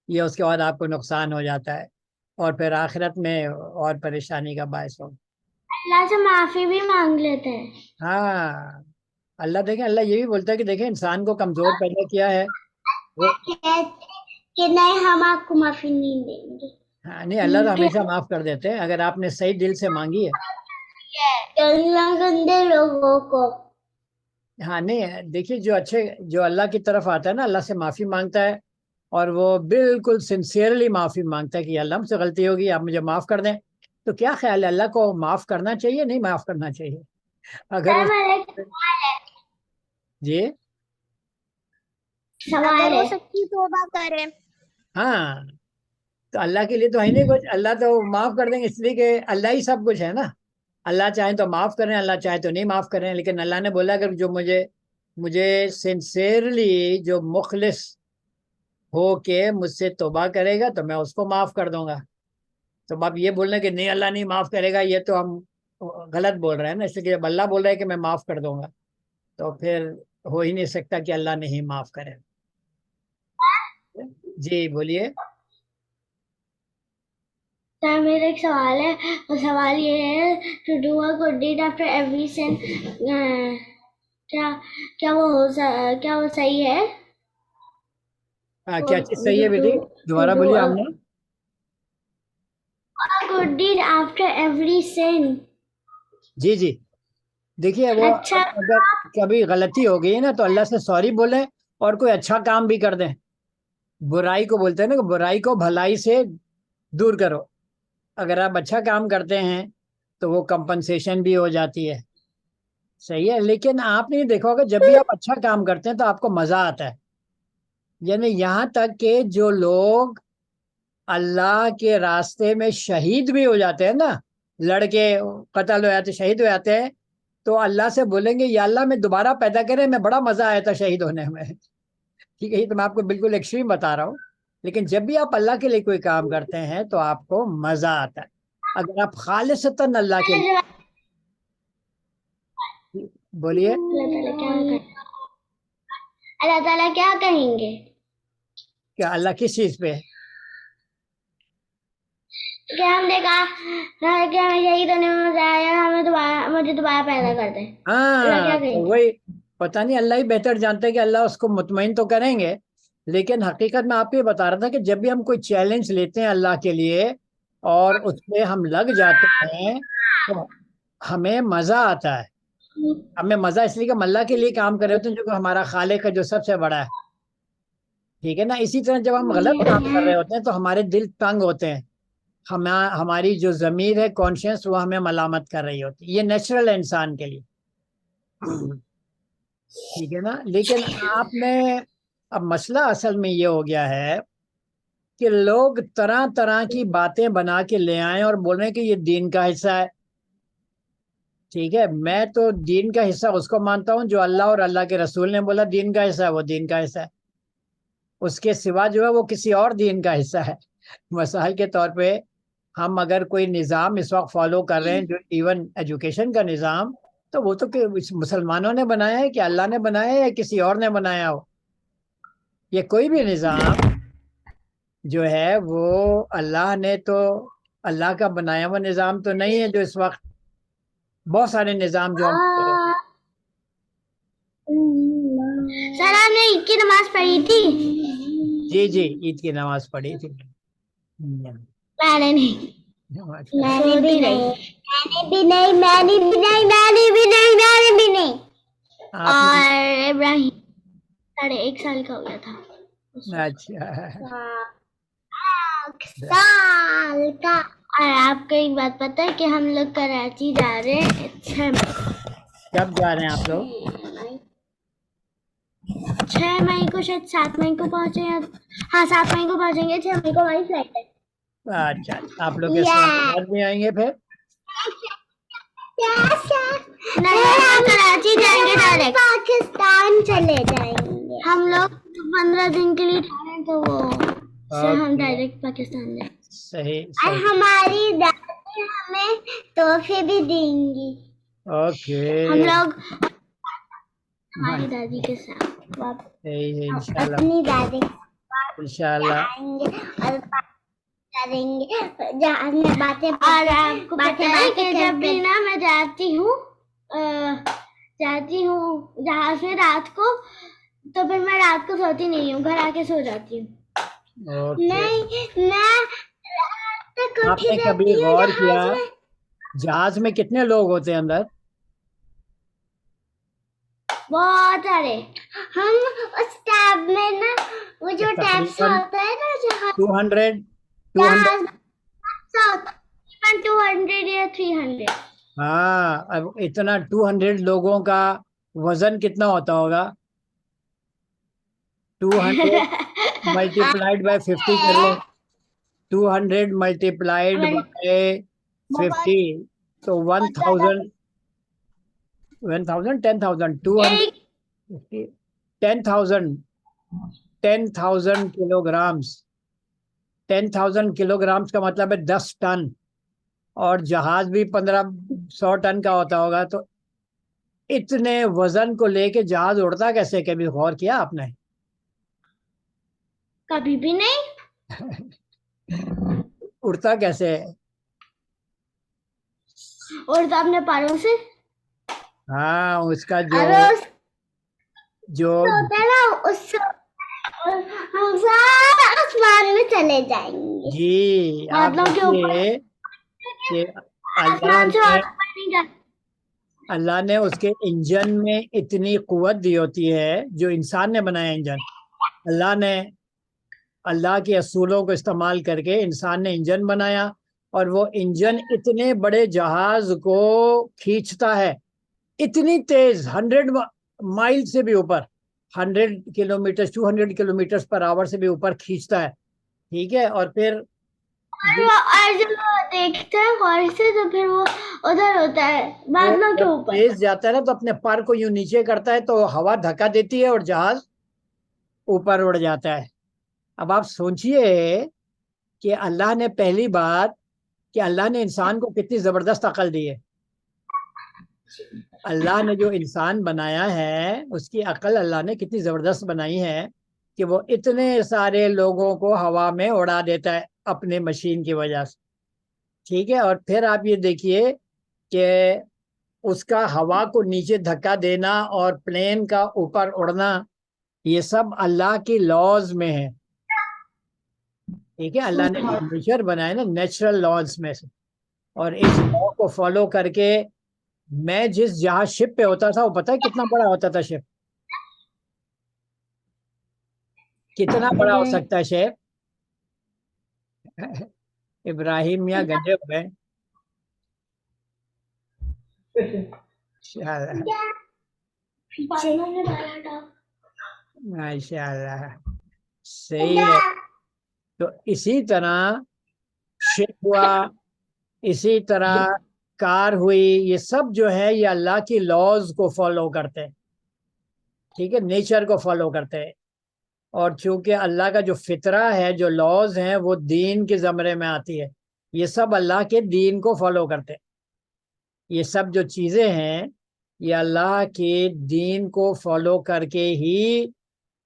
یہ اس کے بعد آپ کو نقصان ہو جاتا ہے، اور پھر آخرت میں اور پریشانی کا باعث ہوگا۔ اللہ سے معافی بھی مانگ لیتے ہیں ہاں، اللہ دیکھیں، اللہ یہ بھی بولتا ہے کہ دیکھیں انسان کو کمزور پیدا کیا ہے وہ، کہ نہیں ہم آپ کو معافی نہیں دیں گے۔ ہاں نہیں، اللہ تو ہمیشہ معاف کر دیتے ہیں اگر آپ نے صحیح دل سے مانگی ہے۔ اللہ گندے لوگوں کو ہاں نہیں، دیکھیے جو اللہ کی طرف آتا ہے نا، اللہ سے معافی مانگتا ہے اور وہ بالکل سنسیئرلی معافی مانگتا ہے کہ اللہ مجھ سے غلطی ہوگی، آپ مجھے معاف کر دیں، تو کیا خیال ہے، اللہ کو معاف کرنا چاہیے نہیں معاف کرنا چاہیے؟ اگر اس جی سوال اگر وہ ہے۔ سچی توبہ کرے، ہاں، تو اللہ کے لیے تو ہے نہیں کچھ، اللہ تو معاف کر دیں گے، اس لیے کہ اللہ ہی سب کچھ ہے نا۔ اللہ چاہیں تو معاف کریں، اللہ چاہے تو نہیں معاف کریں، لیکن اللہ نے بولا اگر جو مجھے سنسیئرلی جو مخلص ہو کے مجھ سے توبہ کرے گا تو میں اس کو معاف کر دوں گا۔ تو اب یہ بولنا کہ نہیں اللہ نہیں معاف کرے گا، یہ تو ہم غلط بول رہے ہیں نا، اس لیے کہ جب اللہ بول رہا ہے کہ میں معاف کر دوں گا تو پھر ہو ہی نہیں سکتا کہ اللہ نہیں معاف کرے۔ جی بولیے۔ سر میرا ایک سوال ہے، وہ سوال یہ ہے to do a good deed after every sin, کیا وہ صحیح ہے؟ کیا چیز صحیح ہے بیٹی؟ دوبارہ بولیے آپ نے۔ گڈ ڈیڈ آفٹر ایوری سن، جی جی، دیکھیے وہ اچھا اگر کبھی غلطی ہو گئی ہے نا تو اللہ سے سوری بولیں اور کوئی اچھا کام بھی کر دیں۔ برائی کو بولتے ہیں نا کہ برائی کو بھلائی سے دور کرو، اگر آپ اچھا کام کرتے ہیں تو وہ کمپنسیشن بھی ہو جاتی ہے، صحیح ہے۔ لیکن آپ نے دیکھا ہوگا جب بھی آپ اچھا کام کرتے ہیں تو آپ کو مزہ آتا ہے، یعنی یہاں تک کہ جو لوگ اللہ کے راستے میں شہید بھی ہو جاتے ہیں نا، لڑکے قتل ہو جاتے، شہید ہو جاتے ہیں، تو اللہ سے بولیں گے یا اللہ میں دوبارہ پیدا کریں، میں بڑا مزہ آیا تھا شہید ہونے میں، ٹھیک ہے۔ یہ تو میں آپ کو بالکل ایکسٹریم بتا رہا ہوں، لیکن جب بھی آپ اللہ کے لیے کوئی کام کرتے ہیں تو آپ کو مزہ آتا ہے، اگر آپ خالصتاً اللہ کے لیے۔ بولیے۔ اللہ تعالیٰ کیا کہیں گے کیا اللہ کس چیز پہ؟ کہ ہم نے کہا کہ ہمیں شہید ہونے میں مزہ آیا، مجھے دوبارہ پیدا کر دیں، اللہ ہاں کیا تو کہیں گے؟ وہی پتہ نہیں، اللہ ہی بہتر جانتا ہے کہ اللہ اس کو مطمئن تو کریں گے، لیکن حقیقت میں آپ کو یہ بتا رہا تھا کہ جب بھی ہم کوئی چیلنج لیتے ہیں اللہ کے لیے اور اس پہ ہم لگ جاتے ہیں تو ہمیں مزہ آتا ہے۔ ہمیں مزہ اس لیے کہ ہم اللہ کے لیے کام کر رہے ہوتے ہیں جو کہ ہمارا خالق ہے، جو سب سے بڑا ہے، ٹھیک ہے نا۔ اسی طرح جب ہم غلط کام کر رہے ہوتے ہیں تو ہمارے دل تنگ ہوتے ہیں، ہماری جو ضمیر ہے کانشیس وہ ہمیں ملامت کر رہی ہوتی ہے، یہ نیچرل ہے انسان کے لیے، ٹھیک ہے نا۔ لیکن آپ نے اب مسئلہ اصل میں یہ ہو گیا ہے کہ لوگ طرح طرح کی باتیں بنا کے لے آئیں اور بول رہے ہیں کہ یہ دین کا حصہ ہے، ٹھیک ہے۔ میں تو دین کا حصہ اس کو مانتا ہوں جو اللہ اور اللہ کے رسول نے بولا دین کا حصہ ہے، وہ دین کا حصہ ہے، اس کے سوا جو ہے وہ کسی اور دین کا حصہ ہے۔ مثال کے طور پہ ہم اگر کوئی نظام اس وقت فالو کر رہے ہیں جو ایون ایجوکیشن کا نظام، تو وہ تو کہ مسلمانوں نے بنایا ہے کہ اللہ نے بنایا ہے یا کسی اور نے بنایا ہو؟ یہ کوئی بھی نظام جو ہے وہ اللہ نے تو، اللہ کا بنایا ہوا نظام تو نہیں ہے جو اس وقت بہت سارے نظام جو ہم سر آپ نے عید کی نماز پڑھی تھی؟ جی جی عید کی نماز پڑھی تھی۔ میں نے نہیں، میں نے بھی نہیں، میں نے بھی نہیں۔ آپ نے- اور ابراہیم 1.5 سال کا ہو گیا تھا۔ اچھا سال کا۔ اور آپ کو ایک بات پتہ ہے کہ ہم لوگ کراچی جا رہے ہیں 6 مئی، کب جا رہے ہیں آپ لوگ؟ 6 مئی کو، شاید 7 مئی کو پہنچے ہیں، ہاں 7 مئی کو پہنچیں گے، 6 مئی کو ہماری فلائٹ ہے۔ اچھا آپ لوگ اسلام آباد میں آئیں گے پھر؟ نہیں ہم کراچی جائیں گے ڈائریکٹ، پاکستان چلے جائیں گے ہم لوگ 15 دن کے لیے جا رہے ہیں تو وہ سے ہم اوکے، ڈائریکٹ پاکستان جائیں گے۔ صحیح اور صحیح، ہماری دادی ہمیں تحفے بھی دیں گی۔ اوکے، ہم لوگ ہماری دادی کے ساتھ واپس صحیح ہے، انشاءاللہ اپنی دادی انشاءاللہ۔ آئیں گے اور کریں گے، جہاں میں باتیں اور آپ کو پتہ ہے کہ جب بھی نا میں جاتی ہوں جہاز میں رات کو، تو پھر میں رات کو سوتی نہیں ہوں، گھر آ کے سو جاتی ہوں۔ اوکے، نہیں، میں رات تک آپ اٹھی نے کبھی رہتی ہوں غور کیا جہاز میں۔ جہاز میں کتنے لوگ ہوتے ہیں اندر؟ بہت سارے، ہم اس ٹیب میں نا، وہ جو ٹیب سا تقریباً ہوتا ہے نا جہاز 200 تقریباً 200 یا 300۔ ہاں، اب اتنا 200 لوگوں کا وزن کتنا ہوتا ہوگا؟ 200 ملٹیپلائڈ بائی 50 کر لیں، 200 ملٹیپلائڈ بائی 50 تو 1000 10,000 200 10,000 کلو گرامس، 10,000 کلو گرامس کا مطلب ہے 10 ٹن، اور جہاز بھی 1500 ٹن کا ہوتا ہوگا، تو اتنے وزن کو لے کے جہاز اڑتا کیسے؟ کبھی غور کیا آپ نے؟ کبھی بھی نہیں، اڑتا کیسے ہے؟ اور تو اپنے پاروں سے، ہاں، اس کا جو ہوتا ہے نا، اس سے ہم سارے آسمان میں چلے جائیں گے۔ جی آپ بادلوں کے اوپر، دیکھیے کہ آسمان سے اور اوپر نہیں جاتے۔ اللہ نے اس کے انجن میں اتنی قوت دی ہوتی ہے، جو انسان نے بنایا انجن، اللہ نے اللہ کے اصولوں کو استعمال کر کے انسان نے انجن بنایا، اور وہ انجن اتنے بڑے جہاز کو کھینچتا ہے، اتنی تیز 100 مائل سے بھی اوپر، 100 کلومیٹر 200 کلومیٹر پر آور سے بھی اوپر کھینچتا ہے، ٹھیک ہے۔ اور پھر اور جب وہ دیکھتا ہے غور سے تو پھر وہ ادھر ہوتا ہے بادلوں کے جب اوپر۔ تیز جاتا ہے نا تو اپنے پر کو یوں نیچے کرتا ہے تو ہوا دھکا دیتی ہے اور جہاز اوپر اڑ جاتا ہے۔ اب آپ سوچئے کہ اللہ نے پہلی بات کہ اللہ نے انسان کو کتنی زبردست عقل دی ہے۔ اللہ نے جو انسان بنایا ہے اس کی عقل اللہ نے کتنی زبردست بنائی ہے کہ وہ اتنے سارے لوگوں کو ہوا میں اڑا دیتا ہے اپنے مشین کی وجہ سے، ٹھیک ہے۔ اور پھر آپ یہ دیکھیے کہ اس کا ہوا کو نیچے دھکا دینا اور پلین کا اوپر اڑنا، یہ سب اللہ کی لاز میں ہے. ٹھیک ہے، اللہ نے نیچر بنایا نا نیچرل لاز میں سے، اور اس لا کو فالو کر کے میں جس جہاز شپ پہ ہوتا تھا وہ پتہ ہے کتنا بڑا ہوتا تھا شپ؟ کتنا بڑا ہو سکتا ہے شپ؟ ابراہیم یا گنجے ہوئے. ماشاء اللہ، صحیح ہے. تو اسی طرح شپ ہوا، اسی طرح کار ہوئی، یہ سب جو ہے یہ اللہ کی لاز کو فالو کرتے ہیں. ٹھیک ہے، نیچر کو فالو کرتے ہیں. اور چونکہ اللہ کا جو فطرہ ہے، جو لاز ہیں، وہ دین کے زمرے میں آتی ہے. یہ سب اللہ کے دین کو فالو کرتے ہیں. یہ سب جو چیزیں ہیں یہ اللہ کے دین کو فالو کر کے ہی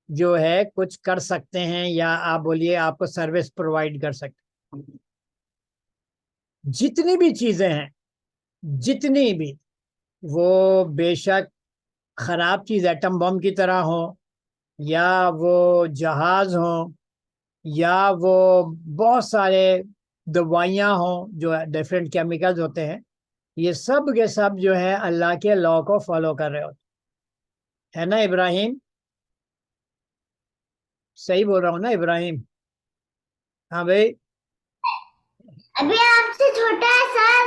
جو ہے کچھ کر سکتے ہیں، یا آپ بولیے آپ کو سروس پرووائڈ کر سکتے ہیں. جتنی بھی چیزیں ہیں، جتنی بھی، وہ بے شک خراب چیز ایٹم بم کی طرح ہو، یا وہ جہاز ہوں، یا وہ بہت سارے دوائیاں ہوں جو ڈیفرنٹ کیمیکلز ہوتے ہیں، یہ سب کے سب جو ہے اللہ کے لا کو فالو کر رہے ہوتے ہے نا ابراہیم؟ صحیح بول رہا ہوں نا ابراہیم؟ ہاں بھائی. ابھی آپ سے چھوٹا ہے سر.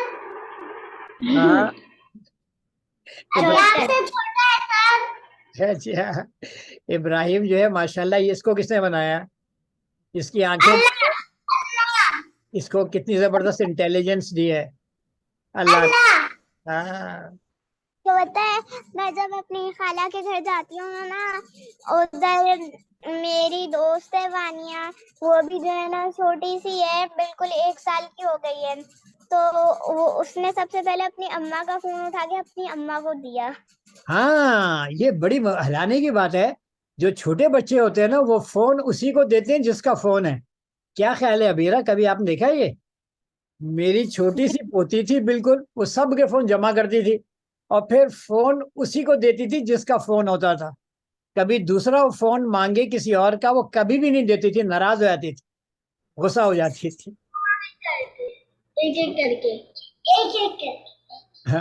ہاں ابھی آپ سے چھوٹا ہے سر. اچھا، ابراہیم جو ہے ماشاءاللہ، یہ اس کو کس نے بنایا؟ اس کی آنکھیں، اس کو کتنی زبردست انٹیلیجنس دی ہے اللہ نے. ہاں تو پتہ ہے میں جب اپنی خالہ کے گھر جاتی ہوں نا، ادھر میری دوست ہے وانیہ، وہ بھی جو ہے نا چھوٹی سی ہے، بالکل 1 سال کی ہو گئی ہے. تو اس نے سب سے پہلے اپنی اماں کا فون اٹھا کے اپنی اماں کو دیا. ہاں، یہ بڑی ہلانے کی بات ہے. جو چھوٹے بچے ہوتے ہیں نا وہ فون اسی کو دیتے ہیں جس کا فون ہے. کیا خیال ہے ابیرہ، کبھی آپ نے دیکھا یہ؟ میری چھوٹی سی پوتی تھی، بالکل وہ سب کے فون جمع کرتی تھی اور پھر فون اسی کو دیتی تھی جس کا فون ہوتا تھا. کبھی دوسرا فون مانگے کسی اور کا وہ کبھی بھی نہیں دیتی تھی، ناراض ہو جاتی تھی، غصہ ہو جاتی تھی. ایک ایک کر کے، ایک ایک کر کے.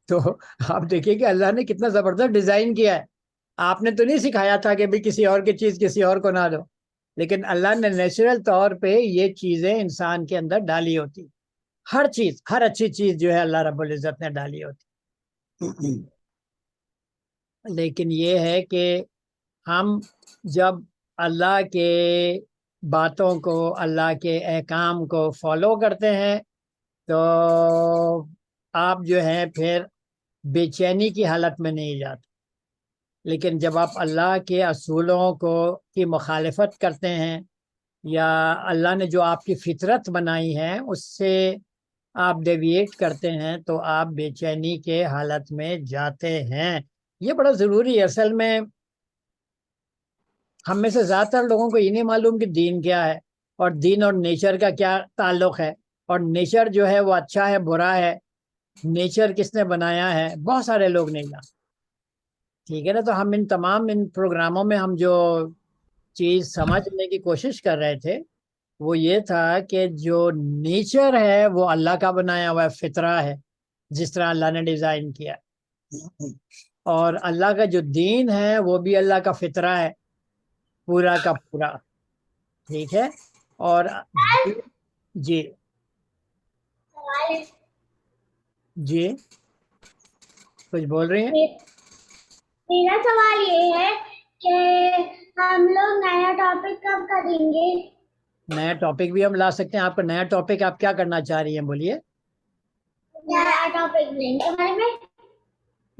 تو آپ دیکھیے کہ اللہ نے کتنا زبردست ڈیزائن کیا ہے. آپ نے تو نہیں سکھایا تھا کہ بھی کسی اور کی چیز کسی اور کو نہ دو، لیکن اللہ نے نیچرل طور پہ یہ چیزیں انسان کے اندر ڈالی ہوتی. ہر چیز، ہر اچھی چیز جو ہے اللہ رب العزت نے ڈالی ہوتی. لیکن یہ ہے کہ ہم جب اللہ کے باتوں کو، اللہ کے احکام کو فالو کرتے ہیں تو آپ جو ہے پھر بے چینی کی حالت میں نہیں جاتے. لیکن جب آپ اللہ کے اصولوں کی مخالفت کرتے ہیں، یا اللہ نے جو آپ کی فطرت بنائی ہے اس سے آپ ڈیویٹ کرتے ہیں، تو آپ بے چینی کے حالت میں جاتے ہیں. یہ بڑا ضروری ہے. اصل میں ہم میں سے زیادہ تر لوگوں کو یہ نہیں معلوم کہ دین کیا ہے، اور دین اور نیچر کا کیا تعلق ہے، اور نیچر جو ہے وہ اچھا ہے برا ہے، نیچر کس نے بنایا ہے، بہت سارے لوگ نہیں جانتے. ٹھیک ہے نا؟ تو ہم ان پروگراموں میں ہم جو چیز سمجھنے کی کوشش کر رہے تھے وہ یہ تھا کہ جو نیچر ہے وہ اللہ کا بنایا ہوا فطرہ ہے، جس طرح اللہ نے ڈیزائن کیا، اور اللہ کا جو دین ہے وہ بھی اللہ کا فطرہ ہے، پورا کا پورا. ٹھیک ہے؟ اور جی جی کچھ بول رہی ہیں؟ میرا سوال یہ ہے کہ ہم لوگ نیا ٹاپک کب کریں گے؟ نیا ٹاپک بھی ہم لا سکتے ہیں. آپ کا نیا ٹاپک آپ کیا کرنا چاہ رہی ہیں، بولیے. نیا ٹاپک لیں کے بارے میں.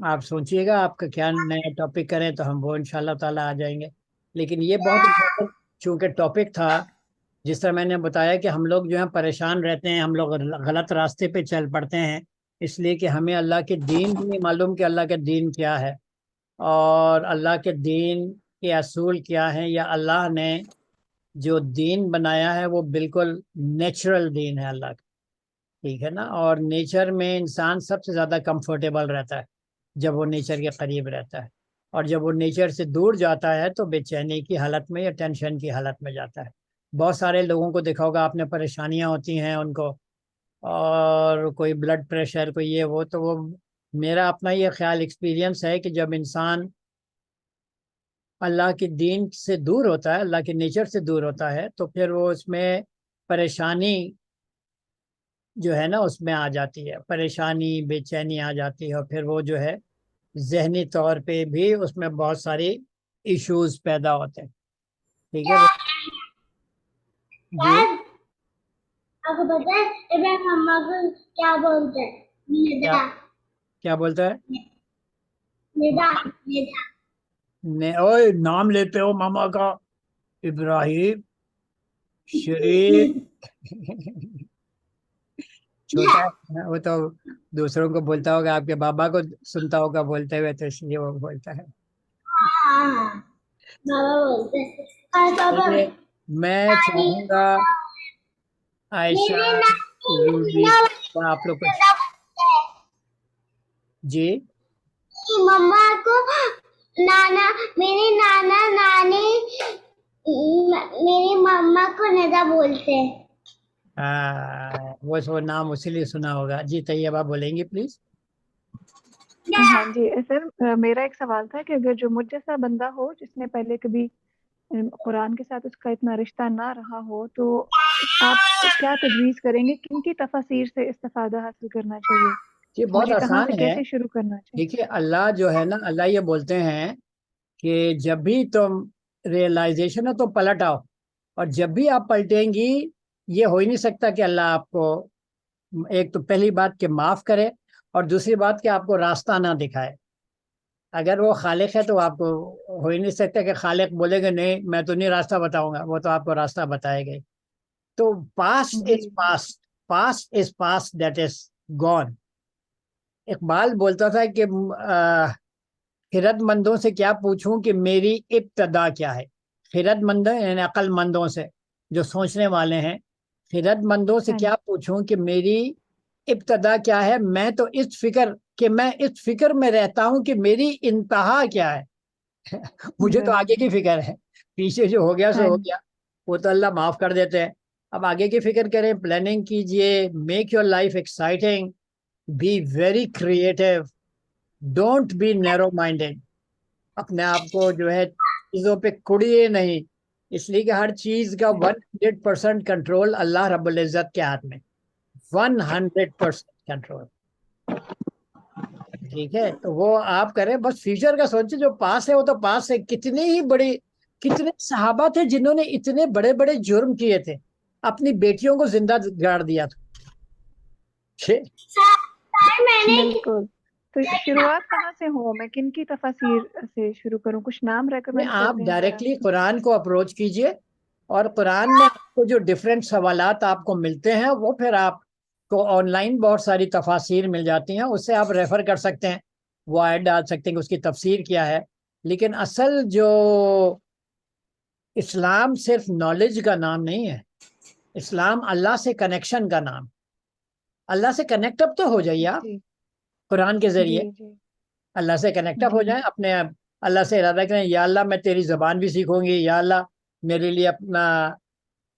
آپ سوچئے گا آپ کا کیا نیا ٹاپک کریں تو ہم وہ انشاءاللہ تعالیٰ آ جائیں گے. لیکن یہ بہت امپورٹنٹ چونکہ ٹاپک تھا، جس طرح میں نے بتایا کہ ہم لوگ جو ہیں پریشان رہتے ہیں، ہم لوگ غلط راستے پہ چل پڑتے ہیں، اس لیے کہ ہمیں اللہ کے دین بھی نہیں معلوم کہ اللہ کا دین کیا ہے، اور اللہ کے دین کے اصول کیا ہیں، یا اللہ نے جو دین بنایا ہے وہ بالکل نیچرل دین ہے اللہ کا. ٹھیک ہے نا. اور نیچر میں انسان سب سے زیادہ کمفرٹیبل رہتا ہے جب وہ نیچر کے قریب رہتا ہے, اور جب وہ نیچر سے دور جاتا ہے تو بے چینی کی حالت میں یا ٹینشن کی حالت میں جاتا ہے. بہت سارے لوگوں کو دیکھا ہوگا آپ نے, پریشانیاں ہوتی ہیں ان کو, اور کوئی بلڈ پریشر, کوئی یہ وہ, تو وہ میرا اپنا یہ خیال ایکسپیرینس ہے کہ جب انسان اللہ کے دین سے دور ہوتا ہے, اللہ کے نیچر سے دور ہوتا ہے, تو پھر وہ اس میں پریشانی جو ہے نا اس میں آ جاتی ہے, پریشانی بے چینی آ جاتی ہے, اور پھر وہ جو ہے ذہنی طور پہ بھی اس میں بہت ساری ایشوز پیدا ہوتے ہیں. ٹھیک ہے جی. آپ کو پتا ہے ابراہیم مما کو کیا بولتے ہیں؟ کیا ندا. کیا بولتا ہے؟ ندا. ندا. اوئے نام لیتے ہو ماما کا, ابراہیم شریف. چھوٹا ہے وہ تو دوسروں کو بولتا ہوگا, آپ کے بابا کو سنتا ہوگا بولتے ہوئے, تو اس لیے وہ بولتا ہے. ہاں بابا بولتے ہیں. اور پاپا چلیے, میں چاہوں گا عائشہ, روبی, آپ لوگ کچھ جی. مما کو نانا, میری نانا نانی میری مما کو ندا بولتے ہیں. وہ نام اسی لیے سنا ہوگا. جی طیبہ بولیں گی پلیز. ہاں جی سر, میرا ایک سوال تھا کہ اگر جو مجھ جیسا بندہ ہو جس نے پہلے کبھی قرآن کے ساتھ اس کا اتنا رشتہ نہ رہا ہو, تو آپ کیا تجویز کریں گے, کن کی تفاسیر سے استفادہ حاصل کرنا چاہیے, یہ بہت مجھے کہاں آسان سے ہے. کیسے شروع کرنا چاہیے؟ دیکھیے اللہ جو ہے نا, اللہ یہ بولتے ہیں کہ جب بھی تم ریئلائزیشن ہے تو پلٹ آؤ, اور جب بھی آپ پلٹیں گی یہ ہو ہی نہیں سکتا کہ اللہ آپ کو, ایک تو پہلی بات کہ معاف کرے, اور دوسری بات کہ آپ کو راستہ نہ دکھائے. اگر وہ خالق ہے تو آپ کو ہو ہی نہیں سکتا کہ خالق بولے گا نہیں میں تو نہیں راستہ بتاؤں گا, وہ تو آپ کو راستہ بتائے گا. تو پاسٹ جی is past, past is past, that is gone. Iqbal بولتا تھا کہ خرد مندوں سے کیا پوچھوں کہ میری ابتدا کیا ہے. خرد مندوں یعنی عقل مندوں سے, جو سوچنے والے ہیں, خرد مندوں سے ہاں کیا پوچھوں کہ میری ابتدا کیا ہے. میں تو اس فکر میں رہتا ہوں کہ میری انتہا کیا ہے. مجھے تو آگے کی فکر ہے, پیچھے جو ہو گیا سو ہاں ہو گیا, وہ تو اللہ معاف کر دیتے ہیں. اب آگے کی فکر کریں, پلاننگ کیجئے, make your life exciting, be very creative, don't be narrow minded. اپنے آپ کو جو ہے چیزوں پہ کڑیے نہیں, اس لیے کہ ہر چیز کا 100% کنٹرول اللہ رب العزت کے ہاتھ میں, 100% کنٹرول. ٹھیک ہے, تو وہ آپ کریں, بس فیوچر کا سوچیں. جو پاس ہے وہ تو پاس ہے. کتنے صحابہ تھے جنہوں نے اتنے بڑے بڑے جرم کیے تھے, اپنی بیٹیوں کو زندہ گاڑ دیا تھا. بالکل. تو شروعات کہاں سے ہو, میں کن کی تفاسیر سے شروع کروں, کچھ نام ریکمینڈ آپ کرتے ہیں ذرا. ڈائریکٹلی قرآن کو اپروچ کیجئے, اور قرآن میں آپ کو جو ڈفرینٹ سوالات آپ کو ملتے ہیں وہ پھر آپ کو آن لائن بہت ساری تفاسیر مل جاتی ہیں, اس سے آپ ریفر کر سکتے ہیں, وہ ایڈ ڈال سکتے ہیں کہ اس کی تفسیر کیا ہے. لیکن اصل جو اسلام صرف نالج کا نام نہیں ہے, اسلام اللہ سے کنیکشن کا نام. اللہ سے کنیکٹ اپ تو ہو جائیے آپ جی قرآن کے ذریعے, جی جی اللہ سے کنیکٹ اپ ہو جی جائیں. اپنے اللہ سے ارادہ کریں, یا اللہ میں تیری زبان بھی سیکھوں گی, یا اللہ میرے لیے اپنا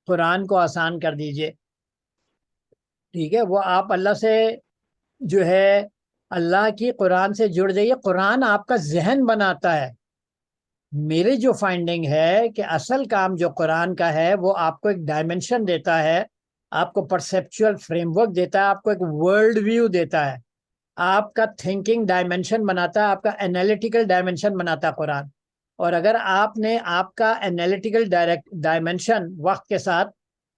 قرآن کو آسان کر دیجئے. ٹھیک ہے, وہ آپ اللہ سے جو ہے اللہ کی قرآن سے جڑ جائیے. قرآن آپ کا ذہن بناتا ہے. میری جو فائنڈنگ ہے کہ اصل کام جو قرآن کا ہے وہ آپ کو ایک ڈائمنشن دیتا ہے, آپ کو پرسیپچول فریم ورک دیتا ہے, آپ کو ایک ورلڈ ویو دیتا ہے, آپ کا تھنکنگ ڈائمنشن بناتا ہے, آپ کا انالیٹیکل ڈائمنشن بناتا ہے قرآن. اور اگر آپ نے آپ کا انالیٹیکل ڈائمنشن وقت کے ساتھ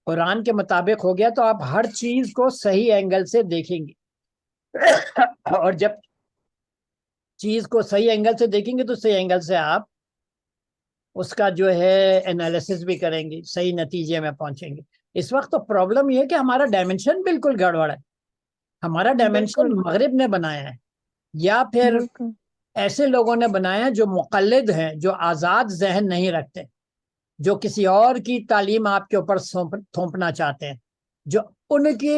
قرآن کے مطابق ہو گیا تو آپ ہر چیز کو صحیح اینگل سے دیکھیں گے. اور جب چیز کو صحیح اینگل سے دیکھیں گے تو صحیح اینگل سے آپ اس کا جو ہے انالیسس بھی کریں گے, صحیح نتیجے میں پہنچیں گے. اس وقت تو پرابلم یہ ہے کہ ہمارا ڈائمنشن بالکل گڑبڑ ہے. ہمارا ڈائمنشن بالکل مغرب نے بنایا ہے, یا پھر بالکل ایسے لوگوں نے بنایا جو مقلد ہیں, جو آزاد ذہن نہیں رکھتے, جو کسی اور کی تعلیم آپ کے اوپر تھوپنا چاہتے ہیں, جو ان کی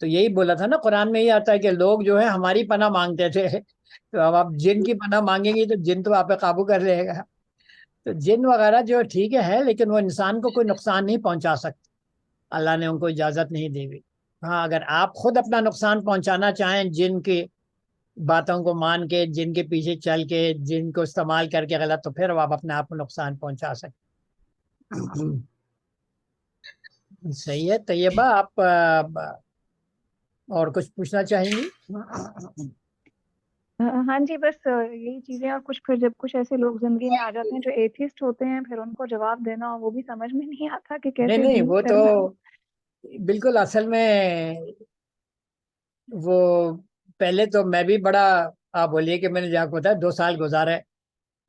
تو یہی بولا تھا نا قرآن میں، یہ آتا ہے کہ لوگ جو ہے ہماری پناہ مانگتے تھے، تو اب آپ جن کی پناہ مانگیں گی تو جن تو آپ پہ قابو کر لے گا. تو جن وغیرہ جو ٹھیک ہے لیکن وہ انسان کو کوئی نقصان نہیں پہنچا سکتے، اللہ نے ان کو اجازت نہیں دی ہوئی. ہاں اگر آپ خود اپنا نقصان پہنچانا چاہیں جن کی باتوں کو مان کے، جن کے پیچھے چل کے، جن کو استعمال کر کے غلط، تو پھر آپ اپنے آپ کو نقصان پہنچا سکتے. صحیح ہے طیبہ، آپ اور کچھ پوچھنا چاہیں گی؟ ہاں جی، بس یہی چیزیں. اور کچھ پھر جب کچھ ایسے لوگ زندگی میں آ جاتے ہیں جو ایتھیسٹ ہوتے ہیں، پھر ان کو جواب دینا وہ بھی سمجھ میں نہیں آتا کہ نہیں کیسے نہیں، ڈیل وہ تو کرنا. بالکل اصل میں وہ پہلے تو میں بھی بڑا، آپ بولیے کہ میں نے جہاں کو بتایا 2 سال گزارے،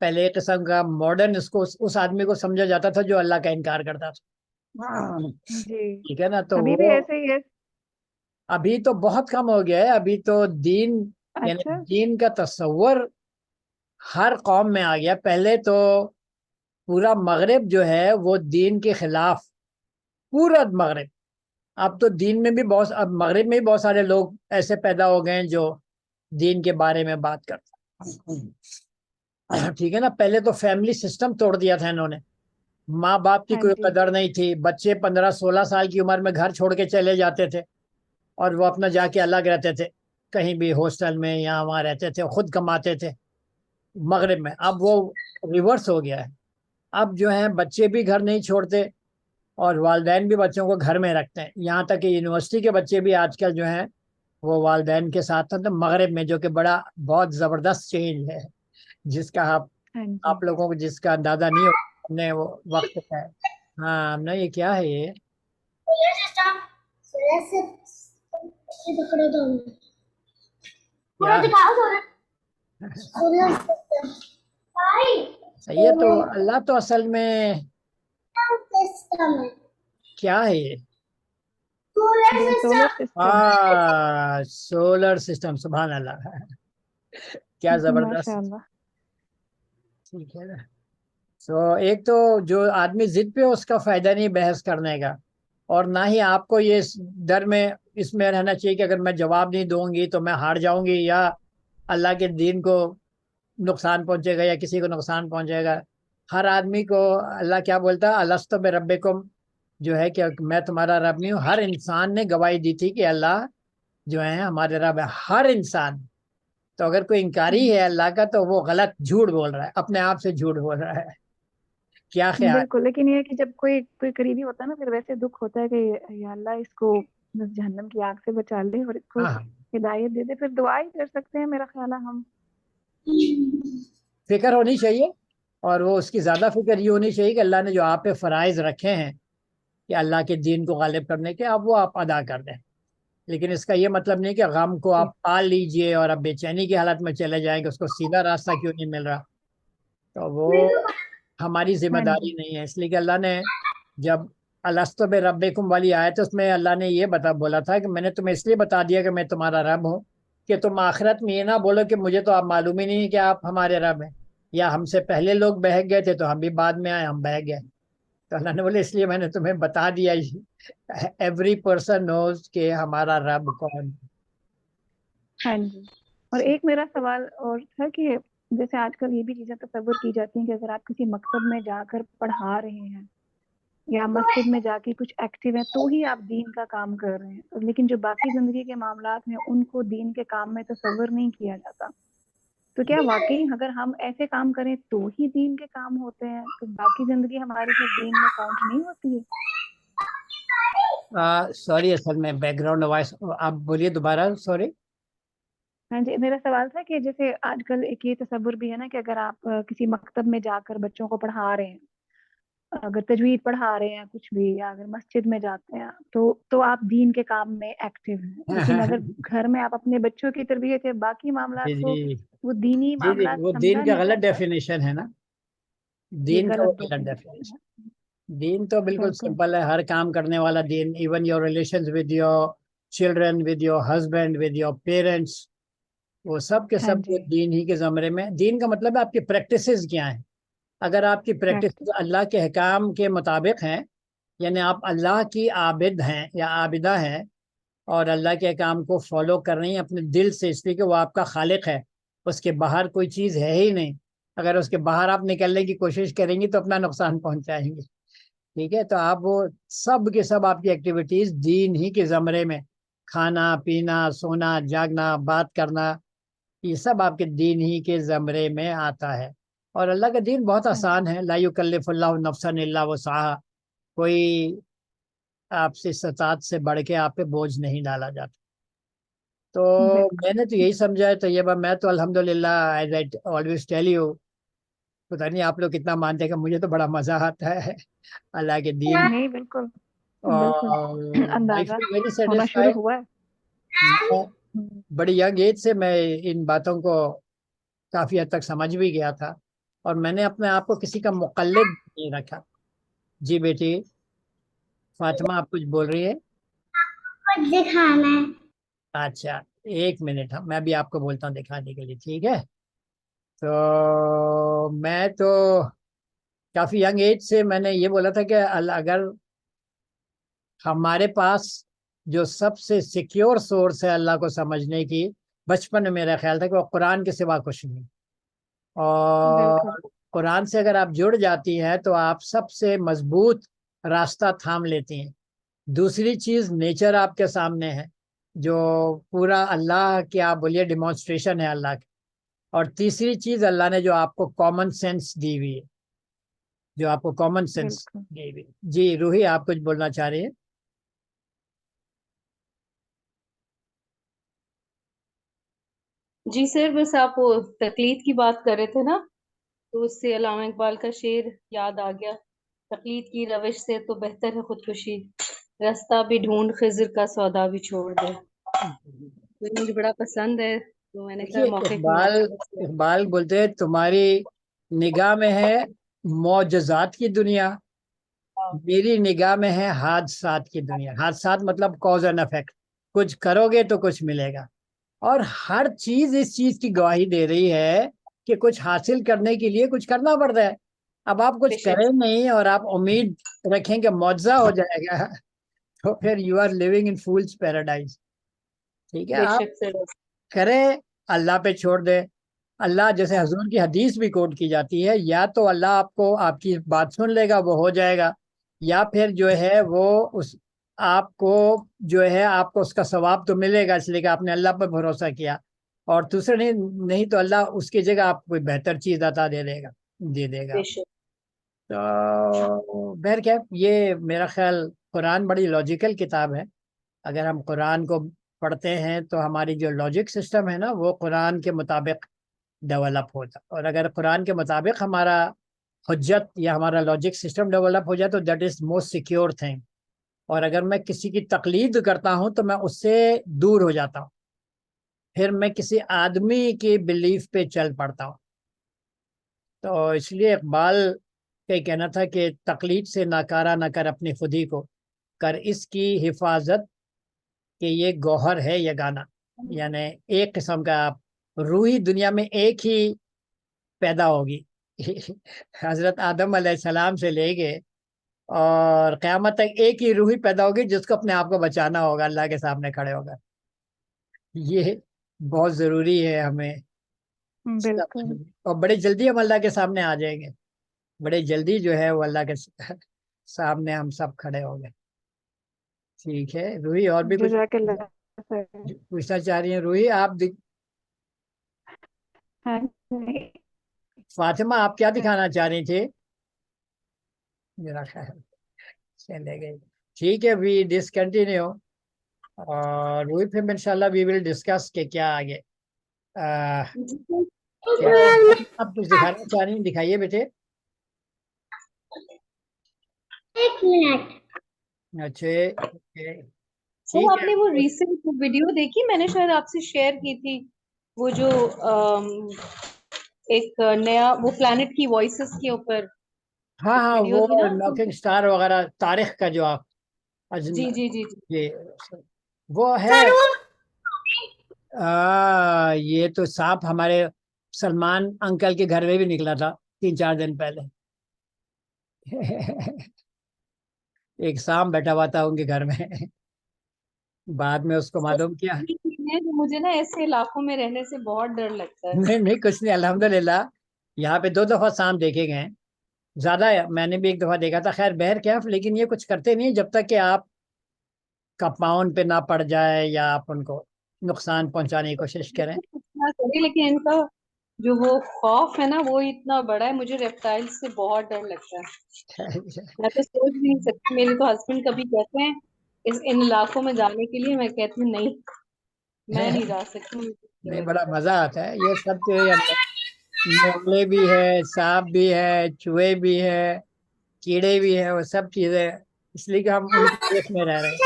پہلے ایک قسم کا ماڈرن اس آدمی کو سمجھا جاتا تھا جو اللہ کا انکار کرتا تھا. جی، ٹھیک ہے نا، تو ابھی بھی وہ ایسے ہی ہے. ابھی تو بہت کم ہو گیا ہے. ابھی تو دین، یعنی اچھا. دین کا تصور ہر قوم میں آ گیا. پہلے تو پورا مغرب جو ہے وہ دین کے خلاف، پورا مغرب. اب تو دین میں بھی بہت، اب مغرب میں بھی بہت سارے لوگ ایسے پیدا ہو گئے ہیں جو دین کے بارے میں بات کرتے ہیں. ٹھیک ہے نا، پہلے تو فیملی سسٹم توڑ دیا تھا انہوں نے، ماں باپ کی ہاں کوئی جی. قدر نہیں تھی. بچے 15-16 سال کی عمر میں گھر چھوڑ کے چلے جاتے تھے اور وہ اپنا جا کے الگ رہتے تھے، کہیں بھی ہاسٹل میں یا وہاں رہتے تھے، خود کماتے تھے مغرب میں. اب وہ ریورس ہو گیا ہے. اب جو ہے بچے بھی گھر نہیں چھوڑتے اور والدین بھی بچوں کو گھر میں رکھتے ہیں. یہاں تک کہ یونیورسٹی کے بچے بھی آج کل جو ہیں وہ والدین کے ساتھ ہیں. تو مغرب میں، جو کہ بڑا بہت زبردست چینج ہے، جس کا ہاں جی. آپ لوگوں کو جس کا اندازہ نہیں ہو، ہم نے وہ وقت ہے. ہاں نہیں، یہ کیا ہے یہ؟ پورا کیا دکھاؤ صحیح ہے. تو اللہ تو اصل میں کیا ہے یہ؟ Solar system. سولر سسٹم، سبحان اللہ، کیا ماشاء زبردست. اللہ. ٹھیک ہے نا. تو ایک تو جو آدمی ضد پہ، اس کا فائدہ نہیں بحث کرنے کا، اور نہ ہی آپ کو یہ ڈر میں اس میں رہنا چاہیے کہ اگر میں جواب نہیں دوں گی تو میں ہار جاؤں گی یا اللہ کے دین کو نقصان پہنچے گا یا کسی کو نقصان پہنچے گا. ہر آدمی کو اللہ کیا بولتا ہے، الستو بربکم، جو ہے کہ میں تمہارا رب نہیں ہوں. ہر انسان نے گواہی دی تھی کہ اللہ جو ہے ہمارے رب ہے، ہر انسان. تو اگر کوئی انکاری ہے اللہ کا تو وہ غلط، جھوٹ بول رہا ہے، اپنے آپ سے جھوٹ بول رہا ہے. کیا خیال؟ بالکل. لیکن یہ ہے کہ جب کوئی قریبی ہوتا ہے نا، پھر ویسے دکھ ہوتا ہے کہ یا اللہ اس کو بس جہنم کی آگ سے بچا لے اور اس کو ہاں، ہدایت دے دے. پھر دعا ہی کر سکتے ہیں میرا خیال ہے ہم. فکر ہونی چاہیے، اور وہ اس کی زیادہ فکر یہ ہونی چاہیے کہ اللہ نے جو آپ پہ فرائض رکھے ہیں کہ اللہ کے دین کو غالب کرنے کے، اب وہ آپ ادا کر دیں. لیکن اس کا یہ مطلب نہیں کہ غم کو جی. آپ پال لیجئے اور اب بے چینی کی حالت میں چلے جائیں کہ اس کو سیدھا راستہ کیوں نہیں مل رہا. تو وہ ہماری ذمہ ہاں جی. داری نہیں ہے. اس لیے کہ اللہ نے جب الستو بربکم والی آئے تو اس میں اللہ نے یہ بولا تھا کہ میں نے تمہیں اس لیے بتا دیا کہ میں تمہارا رب ہوں کہ تم آخرت میں یہ نہ بولو کہ مجھے تو آپ معلوم ہی نہیں کہ آپ ہمارے رب ہیں، یا ہم سے پہلے لوگ بہک گئے تھے تو ہم بھی بعد میں آئے، ہم بہک گئے. تو اللہ نے بولے اس لیے میں نے تمہیں بتا دیا، ایوری پرسن نوز کہ ہمارا رب کون. ہاں جی. اور ایک میرا سوال اور تھا کہ جیسے آج کل یہ بھی چیزیں تصور کی جاتی ہیں کہ اگر آپ کسی مکتب میں جا کر پڑھا رہے ہیں یا مسجد میں جا کے کچھ ایکٹیو ہیں تو ہی آپ دین کا کام کر رہے ہیں، لیکن جو باقی زندگی کے معاملات ہیں ان کو دین کے کام میں تصور نہیں کیا جاتا. تو کیا واقعی اگر ہم ایسے کام کریں تو ہی دین کے کام ہوتے ہیں، تو باقی زندگی ہماری پھر دین میں کاؤنٹ نہیں ہوتی ہے؟ سوری، اصل میں بیک گراؤنڈ وائس، آپ بولیے دوبارہ، سوری. ہاں جی، میرا سوال تھا کہ جیسے آج کل ایک یہ تصور بھی ہے نا کہ اگر آپ کسی مکتب میں جا کر بچوں کو پڑھا رہے ہیں، اگر تجوید پڑھا رہے ہیں کچھ بھی، یا اگر مسجد میں جاتے ہیں تو آپ دین کے کام میں ایکٹیو ہیں. لیکن اگر گھر میں آپ اپنے بچوں کی تربیت یا باقی جی معاملات کو جی وہ دینی جی جی، معاملات وہ سمجھا دین کا نہیں غلط جاتا، ڈیفینیشن ہے نا. یہ دین کا وہ غلط غلط ڈیفینیشن ڈیفینیشن. ہے. دین تو بالکل بالکل. سمپل ہے، ہر کام کرنے والا دین. Even your relations with your children, with your husband, with your parents, وہ سب کے ہاں سب جی. دین ہی کے زمرے میں. دین کا مطلب ہے آپ کی پریکٹسز کیا ہیں. اگر آپ کی پریکٹس. پریکٹس اللہ کے احکام کے مطابق ہیں، یعنی آپ اللہ کی عابد ہیں یا عابدہ ہیں، اور اللہ کے کام کو فالو کر رہی ہیں اپنے دل سے، اس لیے کہ وہ آپ کا خالق ہے، اس کے باہر کوئی چیز ہے ہی نہیں. اگر اس کے باہر آپ نکلنے کی کوشش کریں گی تو اپنا نقصان پہنچائیں گے. ٹھیک ہے، تو آپ وہ سب کے سب آپ کی ایکٹیویٹیز دین ہی کے زمرے میں، کھانا پینا سونا جاگنا بات کرنا، یہ سب آپ کے دین ہی کے زمرے میں آتا ہے. اور اللہ کا دین بہت آسان ہے. لا یکلف اللہ نفسا الا وسعها، کوئی آپ سے استطاعت سے بڑھ کے آپ پہ بوجھ نہیں ڈالا جاتا. تو میں نے تو یہی سمجھا ہے طیبہ. میں تو الحمدللہ as I always tell you, پتہ نہیں آپ لوگ کتنا مانتے ہیں، کہ مجھے تو بڑا مزہ آتا ہے اللہ کے دین. نہیں بالکل بالکل اور I اندازہ feel very ہونا شروع satisfied. ہوا ہے. میں بڑی ینگ ایج سے میں ان باتوں کو کافی حد تک سمجھ بھی گیا تھا، اور میں نے اپنے آپ کو کسی کا مقلد نہیں رکھا. جی بیٹی فاطمہ آپ کچھ بول رہی ہے؟ کچھ دکھانا ہے. اچھا ایک منٹ، میں بھی آپ کو بولتا ہوں دکھانے کے لیے. ٹھیک ہے، تو میں تو کافی ینگ ایج سے میں نے یہ بولا تھا کہ اگر ہمارے پاس جو سب سے سیکیور سورس ہے اللہ کو سمجھنے کی، بچپن میں میرا خیال تھا کہ وہ قرآن کے سوا کچھ نہیں. اور بالکل قرآن سے اگر آپ جڑ جاتی ہیں تو آپ سب سے مضبوط راستہ تھام لیتی ہیں. دوسری چیز نیچر آپ کے سامنے ہے، جو پورا اللہ کی آپ بولیے ڈیمانسٹریشن ہے اللہ کی. اور تیسری چیز اللہ نے جو آپ کو کامن سینس دی ہوئی ہے، جو آپ کو کامن سینس بالکل. دی ہوئی. جی روحی آپ کچھ بولنا چاہ رہی ہیں؟ جی سر، بس آپ وہ تقلید کی بات کر رہے تھے نا، تو اس سے علامہ اقبال کا شعر یاد آ گیا. تقلید کی روش سے تو بہتر ہے خودکشی، راستہ بھی ڈھونڈ خضر کا سودا بھی چھوڑ دے. تو یہ مجھے بڑا پسند ہے، تو میں نے کہا دیکھیے موقع کی مناسبت سے. اقبال بولتے ہیں تمہاری نگاہ میں ہے معجزات کی دنیا، میری نگاہ میں ہے حادثات کی دنیا. حادثات مطلب کاز اینڈ افیکٹ، کچھ کرو گے تو کچھ ملے گا. اور ہر چیز اس چیز کی گواہی دے رہی ہے کہ کچھ حاصل کرنے کے لیے کچھ کرنا پڑتا ہے. اب آپ کچھ بے شک کریں نہیں اور آپ امید رکھیں کہ معجزہ ہو جائے گا، تو پھر you are living in fool's paradise. ٹھیک ہے، بے آپ شک سر. کریں اللہ پہ چھوڑ دے. اللہ جیسے حضور کی حدیث بھی کوٹ کی جاتی ہے، یا تو اللہ آپ کو آپ کی بات سن لے گا وہ ہو جائے گا، یا پھر جو ہے وہ اس آپ کو جو ہے آپ کو اس کا ثواب تو ملے گا اس لیے کہ آپ نے اللہ پر بھروسہ کیا. اور دوسرے نہیں تو اللہ اس کی جگہ آپ کو کوئی بہتر چیز عطا دے دے گا. بے شک. تو بہرکیف یہ میرا خیال قرآن بڑی لاجیکل کتاب ہے. اگر ہم قرآن کو پڑھتے ہیں تو ہماری جو لاجک سسٹم ہے نا وہ قرآن کے مطابق ڈیولپ ہوتا. اور اگر قرآن کے مطابق ہمارا حجت یا ہمارا لاجک سسٹم ڈیولپ ہو جائے تو that is most secure thing. اور اگر میں کسی کی تقلید کرتا ہوں تو میں اس سے دور ہو جاتا ہوں، پھر میں کسی آدمی کی بلیف پہ چل پڑتا ہوں. تو اس لیے اقبال کا یہ کہنا تھا کہ تقلید سے ناکارہ نہ کر اپنی خودی کو، کر اس کی حفاظت کہ یہ گوہر ہے یگانہ. یعنی ایک قسم کا آپ روحی دنیا میں ایک ہی پیدا ہوگی حضرت آدم علیہ السلام سے لے کے اور قیامت تک ایک ہی روحی پیدا ہوگی جس کو اپنے آپ کو بچانا ہوگا، اللہ کے سامنے کھڑے ہوگا. یہ بہت ضروری ہے ہمیں. بالکل اور بڑے جلدی ہم اللہ کے سامنے آ جائیں گے، بڑے جلدی جو ہے وہ اللہ کے سامنے ہم سب کھڑے ہو گئے. ٹھیک ہے روحی، اور بھی کچھ جزاک اللہ خیر. پوچھنا چاہ رہی ہیں روحی آپ؟ ہاں نہیں. فاطمہ آپ کیا دکھانا چاہ رہی تھے؟ میرا خیال چلے گئے. ٹھیک ہے وی ڈسکنٹینیو. اور روحی پھر انشاءاللہ وی ول ڈسکس کہ کیا آگے. کیا آپ کچھ دکھانا چاہ رہی ہیں؟ دکھائیے بیٹے. ایک منٹ. اچھا سر ٹھیک آپ ہے. نے وہ ریسنٹ ویڈیو دیکھی، میں نے شاید آپ سے شیئر کی تھی، وہ جو ایک نیا وہ پلانٹ کی وائسز کے اوپر ہاں ایک ویڈیو وہ تھی نا. ناکنگ سٹار وغیرہ تاریخ کا جو آپ جی جی جی جی. یہ وہ ہے. یہ تو سانپ ہمارے سلمان انکل کے گھر میں بھی نکلا تھا 3-4 دن پہلے ایک سانپ بیٹھا ہوا تھا ان کے گھر میں. بعد میں اس کو معلوم کیا تو مجھے نا ایسے علاقوں میں رہنے سے بہت ڈر لگتا ہے. نہیں کچھ نہیں، الحمدللہ یہاں پہ 2 دفعہ سانپ دیکھے گئے ہیں، زیادہ میں نے بھی 1 دفعہ دیکھا تھا، خیر بہر کیف، لیکن یہ کچھ کرتے نہیں جب تک کہ آپ کا پاؤں پہ نہ پڑ جائے یا آپ ان کو نقصان پہنچانے کی کوشش کریں. لیکن ان کا جو وہ خوف ہے نا وہ اتنا بڑا ہے، مجھے ریپٹائل سے بہت ڈر لگتا ہے. میں تو سوچ بھی نہیں سکتی. میرے تو ہسبینڈ کبھی کہتے ہیں ان علاقوں میں جانے کے لیے، میں کہتی ہوں نہیں، میں نہیں جا سکتی. نہیں بڑا مزہ آتا ہے یہ سب کے اندر، مولے بھی ہے، سانپ بھی ہے، چوہے بھی ہے، کیڑے بھی ہیں، وہ سب چیزیں، اس لیے کہ ہم ان کے دیش میں رہ رہے ہیں.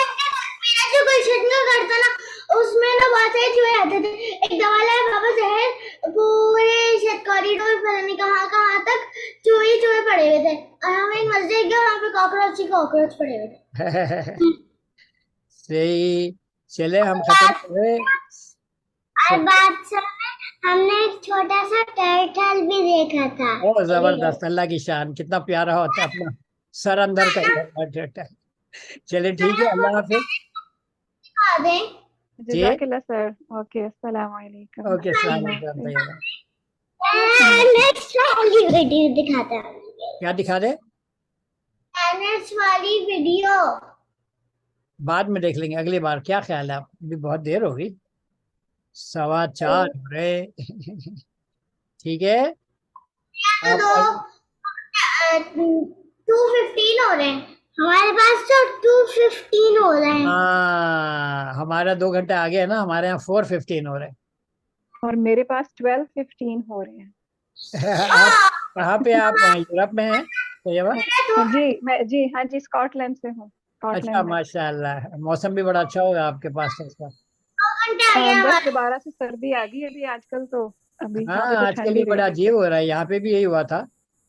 میرا جو گلشن کا گھر تھا نا اس میں نا بہت سارے چوہے آتے تھے. ایک دوا لایا بابا زہر، پورے کوریڈور پتہ نہیں کہاں کہاں تک چوہے ہی چوہے پڑے ہوئے تھے. اور ہم ایک مسجد گئے، وہاں پہ کاکروچ ہی کاکروچ پڑے ہوئے تھے. صحیح، چلے ہم ختم کرے. اور بادشاہ میں ہم نے ایک چھوٹا سا ٹرٹل بھی دیکھا تھا. بہت زبردست، اللہ کی شان، کتنا پیارا ہوتا ہے، اپنا سر اندر کا ہوتا ہے. چلے ٹھیک ہے، اللہ حافظ. دکھا دیں. جی جزاک اللہ سر. اوکے، السلام علیکم. اوکے، السلام اللہ علیکم حافظ. طیبہ. نیکسٹ والی ویڈیو دکھاتا ہوں. کیا دکھا دے؟ نیکسٹ والی ویڈیو. بعد میں دیکھ لیں گے اگلی بار. کیا خیال ہے آپ؟ ابھی بہت دیر ہو گئی، 4:15 ہو رہے. ٹھیک ہے، آپ 2:15 ہو رہے ہیں ہمارے پاس تو 2:15 ہو رہے ہیں. ہاں ہمارا 2 گھنٹے آگے ہے نا، ہمارے یہاں 4:15 ہو رہے اور میرے پاس 12:15 ہو رہے ہیں. ہیں. آپ کہاں پہ؟ آپ وہاں یورپ میں ہیں طیبہ؟ جی ہاں جی، اسکاٹ لینڈ سے ہوں. اسکاٹ اچھا، لینڈ میں ماشاء اللہ، موسم بھی بڑا اچھا ہوگا آپ کے پاس تو اس کا. 2 گھنٹے آگے بس ہمارے. دوبارہ سے سردی آ گئی ابھی آج کل، تو ابھی یہاں پہ ہاں تو آج ٹھنڈ کل ہی یہ رہے بڑا گی. عجیب ہو رہا ہے، یہاں پہ بھی یہی ہوا تھا،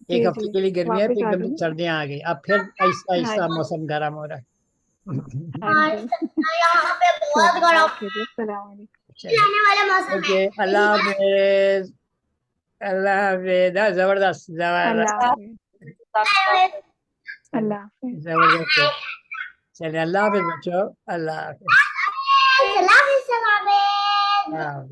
ایک جی ہفتے جی، کے لیے گرمی ہے، واپس پھر آ ایک دم گئی سے نا. سردیاں آ گئی، اب پھر آہستہ ہاں آہستہ جی، موسم گرم ہو رہا ہے. ہاں جی. یہاں پہ بہت چلیے، گرم اوکے جی، السلام علیکم. چلیے آنے والا موسم ہے. اوکے، اللہ حافظ. اللہ حافظ. زبردست اللہ زبردست حافظ. اللہ حافظ. زبردست. چلیے اللہ حافظ بچوں، اللہ حافظ. اللہ حافظ. اللہ حافظ.